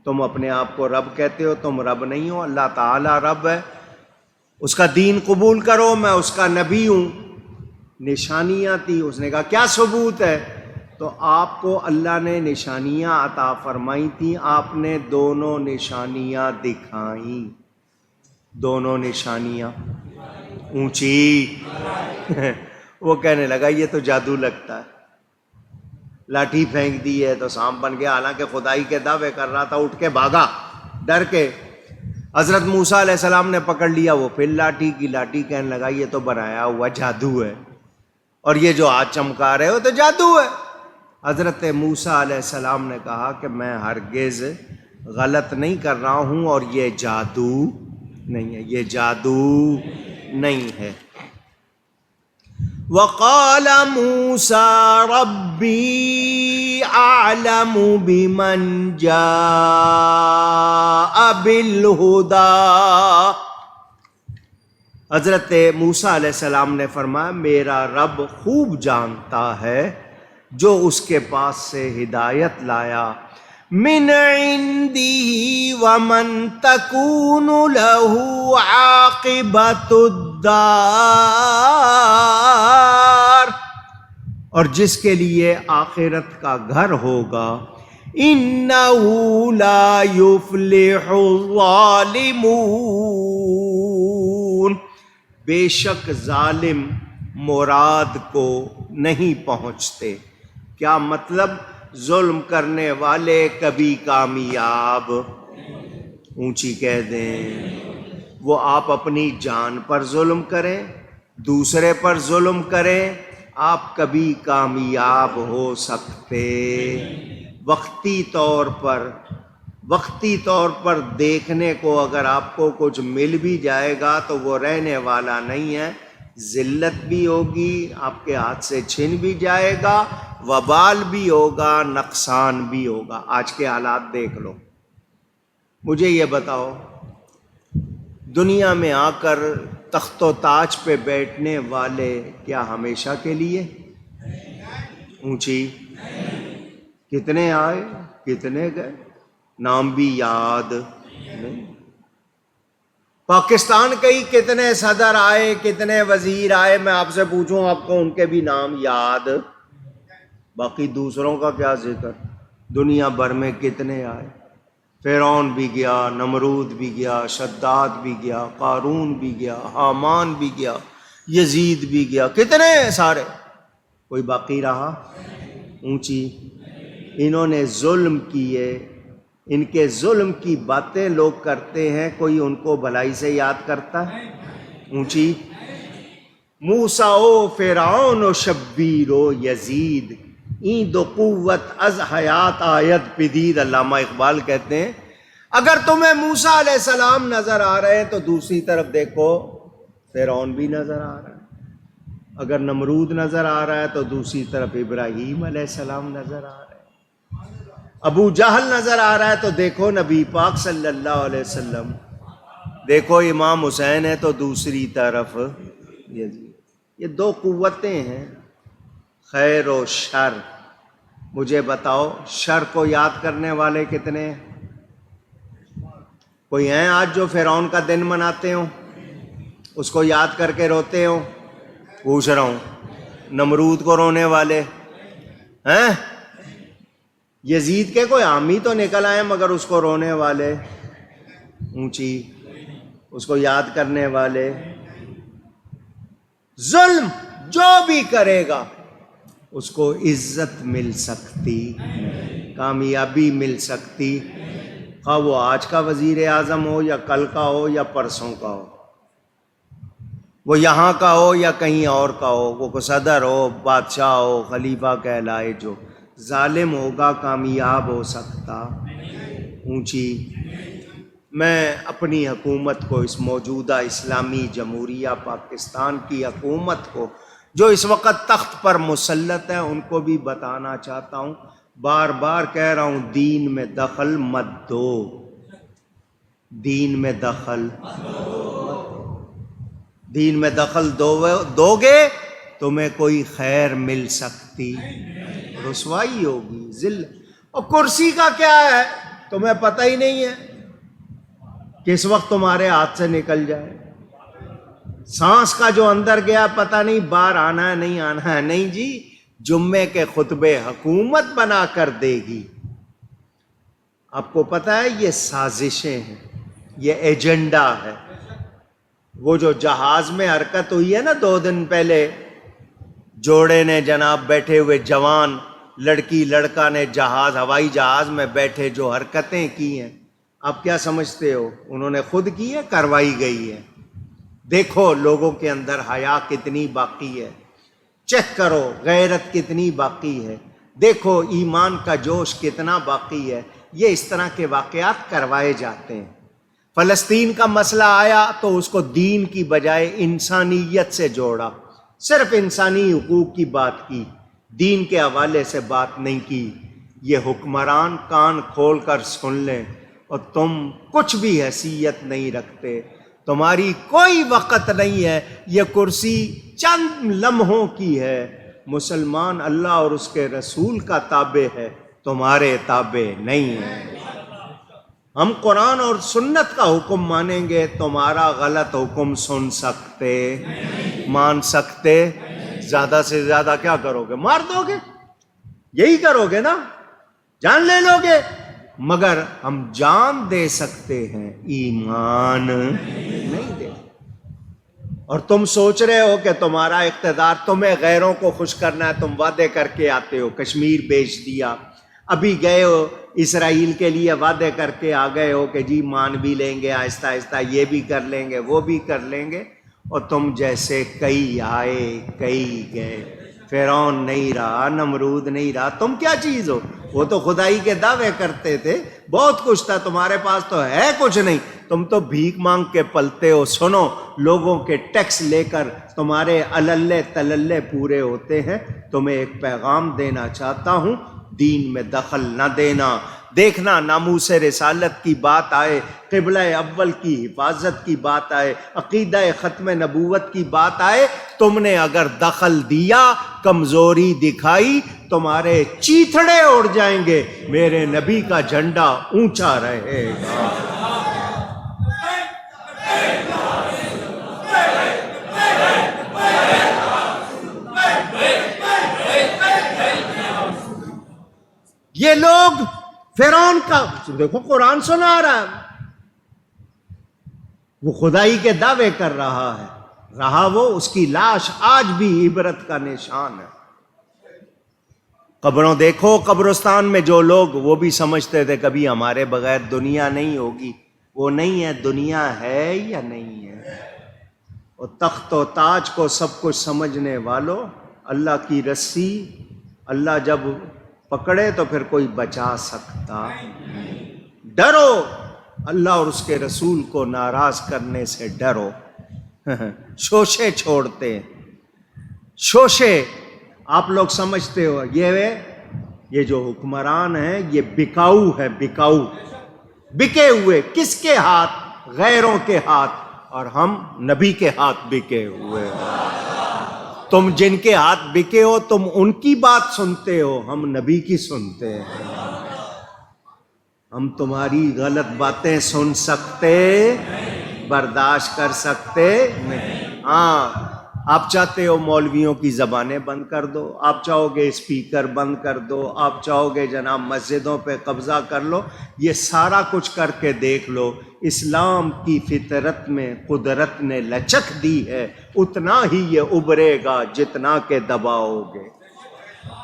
تم اپنے آپ کو رب کہتے ہو، تم رب نہیں ہو، اللہ تعالیٰ رب ہے، اس کا دین قبول کرو، میں اس کا نبی ہوں۔ نشانیاں تھی، اس نے کہا کیا ثبوت ہے؟ تو آپ کو اللہ نے نشانیاں عطا فرمائی تھیں، آپ نے دونوں نشانیاں دکھائیں، دونوں نشانیاں اونچی۔ وہ کہنے لگا یہ تو جادو لگتا ہے، لاٹھی پھینک دی ہے تو سانپ بن گیا، حالانکہ خدائی کے دعوے کر رہا تھا، اٹھ کے بھاگا ڈر کے۔ حضرت موسیٰ علیہ السلام نے پکڑ لیا، وہ پھر لاٹھی کی لاٹھی، کہنے لگا یہ تو بنایا ہوا جادو ہے، اور یہ جو ہاتھ چمکا رہے ہو تو جادو ہے۔ حضرت موسیٰ علیہ السلام نے کہا کہ میں ہرگز غلط نہیں کر رہا ہوں، اور یہ جادو نہیں ہے، یہ جادو نہیں ہے۔ وقال موسیٰ ربی اعلم بمن جاء بالہدی۔ حضرت موسیٰ علیہ السلام نے فرمایا میرا رب خوب جانتا ہے جو اس کے پاس سے ہدایت لایا، من عندہ ومن تکون لہ عاقبۃ الدار، اور جس کے لیے آخرت کا گھر ہوگا، انہ لا یفلح الظالمون، بے شک ظالم مراد کو نہیں پہنچتے۔ کیا مطلب؟ ظلم کرنے والے کبھی کامیاب، اونچی کہہ دیں، وہ آپ اپنی جان پر ظلم کریں، دوسرے پر ظلم کریں، آپ کبھی کامیاب ہو سکتے۔ وقتی طور پر دیکھنے کو اگر آپ کو کچھ مل بھی جائے گا تو وہ رہنے والا نہیں ہے، ذلت بھی ہوگی، آپ کے ہاتھ سے چھن بھی جائے گا، وبال بھی ہوگا، نقصان بھی ہوگا۔ آج کے حالات دیکھ لو۔ مجھے یہ بتاؤ، دنیا میں آ کر تخت و تاج پہ بیٹھنے والے کیا ہمیشہ کے لیے؟ اونچی، کتنے آئے کتنے گئے، نام بھی یاد نہیں۔ پاکستان کے ہی کتنے صدر آئے، کتنے وزیر آئے، میں آپ سے پوچھوں آپ کو ان کے بھی نام یاد؟ باقی دوسروں کا کیا ذکر، دنیا بھر میں کتنے آئے، فرعون بھی گیا، نمرود بھی گیا، شداد بھی گیا، قارون بھی گیا، حامان بھی گیا، یزید بھی گیا، کتنے سارے، کوئی باقی رہا؟ اونچی۔ انہوں نے ظلم کیے، ان کے ظلم کی باتیں لوگ کرتے ہیں، کوئی ان کو بھلائی سے یاد کرتا ہے؟ اونچی۔ موسیٰ و فرعون و شبیر و یزید، این دو قوت از حیات آیت پدید۔ علامہ اقبال کہتے ہیں اگر تمہیں موسیٰ علیہ السلام نظر آ رہے ہیں تو دوسری طرف دیکھو فرعون بھی نظر آ رہا ہے، اگر نمرود نظر آ رہا ہے تو دوسری طرف ابراہیم علیہ السلام نظر آ رہے ہیں۔ ابو جہل نظر آ رہا ہے تو دیکھو نبی پاک صلی اللہ علیہ وسلم، دیکھو امام حسین ہے تو دوسری طرف یہ دو قوتیں ہیں، خیر و شر۔ مجھے بتاؤ شر کو یاد کرنے والے کتنے ہیں؟ کوئی ہیں آج جو فرعون کا دن مناتے ہوں، اس کو یاد کر کے روتے ہوں؟ پوچھ رہا ہوں، نمرود کو رونے والے ہیں؟ یزید کے کوئی حامی تو نکل آئے مگر اس کو رونے والے، اونچی اس کو یاد کرنے والے۔ ظلم جو بھی کرے گا اس کو عزت مل سکتی، کامیابی مل سکتی، خواہ وہ آج کا وزیر اعظم ہو یا کل کا ہو یا پرسوں کا ہو، وہ یہاں کا ہو یا کہیں اور کا ہو، وہ صدر ہو، بادشاہ ہو، خلیفہ کہلائے، جو ظالم ہوگا کامیاب ہو سکتا؟ اونچی۔ میں اپنی حکومت کو، اس موجودہ اسلامی جمہوریہ پاکستان کی حکومت کو جو اس وقت تخت پر مسلط ہے، ان کو بھی بتانا چاہتا ہوں، بار بار کہہ رہا ہوں، دین میں دخل مت دو، دین میں دخل، دین میں دخل دو گے تمہیں کوئی خیر مل سکتی، رسوائی ہوگی، اور کرسی کا کیا ہے تمہیں پتہ ہی نہیں ہے کس وقت تمہارے ہاتھ سے نکل جائے۔ سانس کا جو اندر گیا پتہ نہیں باہر آنا ہے نہیں آنا ہے، نہیں جی، جمعے کے خطبے حکومت بنا کر دے گی۔ آپ کو پتہ ہے یہ سازشیں ہیں، یہ ایجنڈا ہے۔ وہ جو جہاز میں حرکت ہوئی ہے نا 2 دن پہلے، جوڑے نے جناب بیٹھے ہوئے جوان لڑکی لڑکا نے ہوائی جہاز میں بیٹھے جو حرکتیں کی ہیں، آپ کیا سمجھتے ہو انہوں نے خود کی ہے، کروائی گئی ہے؟ دیکھو لوگوں کے اندر حیا کتنی باقی ہے، چیک کرو غیرت کتنی باقی ہے، دیکھو ایمان کا جوش کتنا باقی ہے۔ یہ اس طرح کے واقعات کروائے جاتے ہیں۔ فلسطین کا مسئلہ آیا تو اس کو دین کی بجائے انسانیت سے جوڑا، صرف انسانی حقوق کی بات کی، دین کے حوالے سے بات نہیں کی۔ یہ حکمران کان کھول کر سن لیں، اور تم کچھ بھی حیثیت نہیں رکھتے، تمہاری کوئی وقت نہیں ہے، یہ کرسی چند لمحوں کی ہے۔ مسلمان اللہ اور اس کے رسول کا تابع ہے، تمہارے تابع نہیں ہے۔ ہم قرآن اور سنت کا حکم مانیں گے، تمہارا غلط حکم سن سکتے، مان سکتے؟ زیادہ سے زیادہ کیا کرو گے؟ مار دو گے، یہی کرو گے نا، جان لے لو گے۔ مگر ہم جان دے سکتے ہیں، ایمان نہیں دے۔ اور تم سوچ رہے ہو کہ تمہارا اقتدار، تمہیں غیروں کو خوش کرنا ہے، تم وعدے کر کے آتے ہو، کشمیر بیچ دیا، ابھی گئے ہو اسرائیل کے لیے وعدے کر کے آ گئے ہو کہ جی مان بھی لیں گے آہستہ آہستہ، یہ بھی کر لیں گے وہ بھی کر لیں گے، اور تم جیسے کئی آئے کئی گئے، فرعون نہیں رہا، نمرود نہیں رہا، تم کیا چیز ہو؟ وہ تو خدائی کے دعوے کرتے تھے، بہت کچھ تھا، تمہارے پاس تو ہے کچھ نہیں، تم تو بھیک مانگ کے پلتے ہو۔ سنو، لوگوں کے ٹیکس لے کر تمہارے اللے تللے پورے ہوتے ہیں۔ تمہیں ایک پیغام دینا چاہتا ہوں، دین میں دخل نہ دینا۔ دیکھنا ناموس رسالت کی بات آئے، قبلہ اول کی حفاظت کی بات آئے، عقیدہ ختم نبوت کی بات آئے، تم نے اگر دخل دیا، کمزوری دکھائی، تمہارے چیتھڑے اڑ جائیں گے، میرے نبی کا جھنڈا اونچا رہے گا۔ یہ لوگ فرعون کا دیکھو قرآن سنا رہا ہے، وہ خدائی کے دعوے کر رہا ہے، رہا وہ، اس کی لاش آج بھی عبرت کا نشان ہے۔ قبروں دیکھو، قبرستان میں جو لوگ، وہ بھی سمجھتے تھے کبھی ہمارے بغیر دنیا نہیں ہوگی، وہ نہیں ہے، دنیا ہے یا نہیں ہے۔ اور تخت و تاج کو سب کچھ سمجھنے والوں، اللہ کی رسی اللہ جب پکڑے تو پھر کوئی بچا سکتا؟ ڈرو، اللہ اور اس کے رسول کو ناراض کرنے سے ڈرو۔ شوشے چھوڑتے ہیں، شوشے آپ لوگ سمجھتے ہو، یہ یہ جو حکمران ہیں یہ بکاؤ ہے، بکاؤ، بکے ہوئے. کس کے ہاتھ؟ غیروں کے ہاتھ. اور ہم نبی کے ہاتھ بکے ہوئے ہیں. تم جن کے ہاتھ بکے ہو تم ان کی بات سنتے ہو، ہم نبی کی سنتے ہیں. ہم تمہاری غلط باتیں سن سکتے، برداشت کر سکتے نہیں. ہاں آپ چاہتے ہو مولویوں کی زبانیں بند کر دو، آپ چاہو گے اسپیکر بند کر دو، آپ چاہو گے جناب مسجدوں پہ قبضہ کر لو. یہ سارا کچھ کر کے دیکھ لو، اسلام کی فطرت میں قدرت نے لچک دی ہے، اتنا ہی یہ ابھرے گا جتنا کہ دباؤ گے.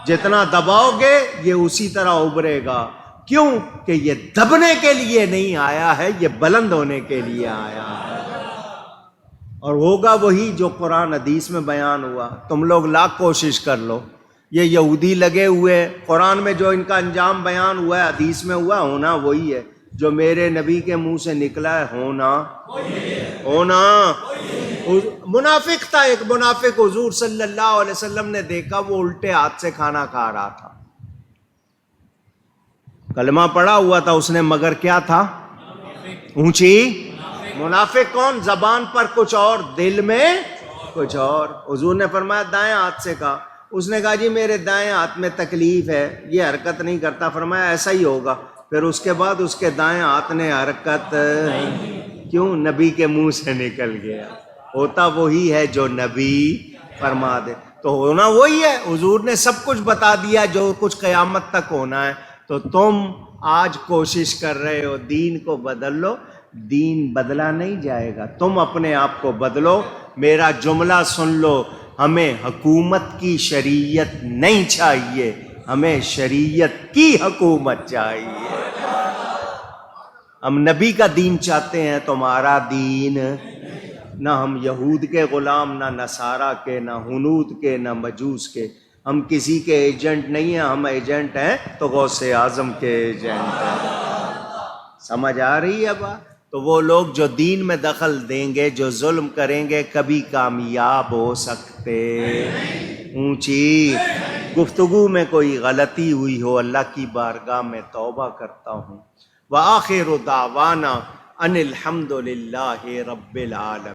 جتنا دباؤ گے یہ اسی طرح ابھرے گا. کیوں کہ یہ دبنے کے لیے نہیں آیا ہے، یہ بلند ہونے کے لیے آیا ہے. اور ہوگا وہی جو قرآن حدیث میں بیان ہوا. تم لوگ لاکھ کوشش کر لو، یہ یہودی لگے ہوئے، قرآن میں جو ان کا انجام بیان ہوا ہے حدیث میں ہوا، ہونا وہی ہے جو میرے نبی کے منہ سے نکلا ہے. ہونا منافق تھا. ایک منافق حضور صلی اللہ علیہ وسلم نے دیکھا، وہ الٹے ہاتھ سے کھانا کھا رہا تھا، کلمہ پڑا ہوا تھا اس نے، مگر کیا تھا؟ اونچی. منافق کون؟ زبان پر کچھ اور، دل میں کچھ اور. حضور نے فرمایا دائیں ہاتھ سے کھا. اس نے کہا جی میرے دائیں ہاتھ میں تکلیف ہے، یہ حرکت نہیں کرتا. فرمایا ایسا ہی ہوگا. پھر اس کے بعد اس کے دائیں ہاتھ نے حرکت. کیوں؟ نبی کے منہ سے نکل گیا. ہوتا وہی ہے جو نبی فرما دے. تو ہونا وہی ہے. حضور نے سب کچھ بتا دیا جو کچھ قیامت تک ہونا ہے. تو تم آج کوشش کر رہے ہو دین کو بدل لو، دین بدلا نہیں جائے گا. تم اپنے آپ کو بدلو. میرا جملہ سن لو، ہمیں حکومت کی شریعت نہیں چاہیے، ہمیں شریعت کی حکومت چاہیے. ہم نبی کا دین چاہتے ہیں، تمہارا دین. نہ ہم یہود کے غلام، نہ نصارہ کے، نہ ہنود کے، نہ مجوس کے. ہم کسی کے ایجنٹ نہیں ہیں. ہم ایجنٹ ہیں تو غوث اعظم کے ایجنٹ ہیں. سمجھ آ رہی ہے بات؟ تو وہ لوگ جو دین میں دخل دیں گے، جو ظلم کریں گے، کبھی کامیاب ہو سکتے. اونچی گفتگو میں کوئی غلطی ہوئی ہو، اللہ کی بارگاہ میں توبہ کرتا ہوں. وآخر دعوانا ان الحمد للہ رب العالمین.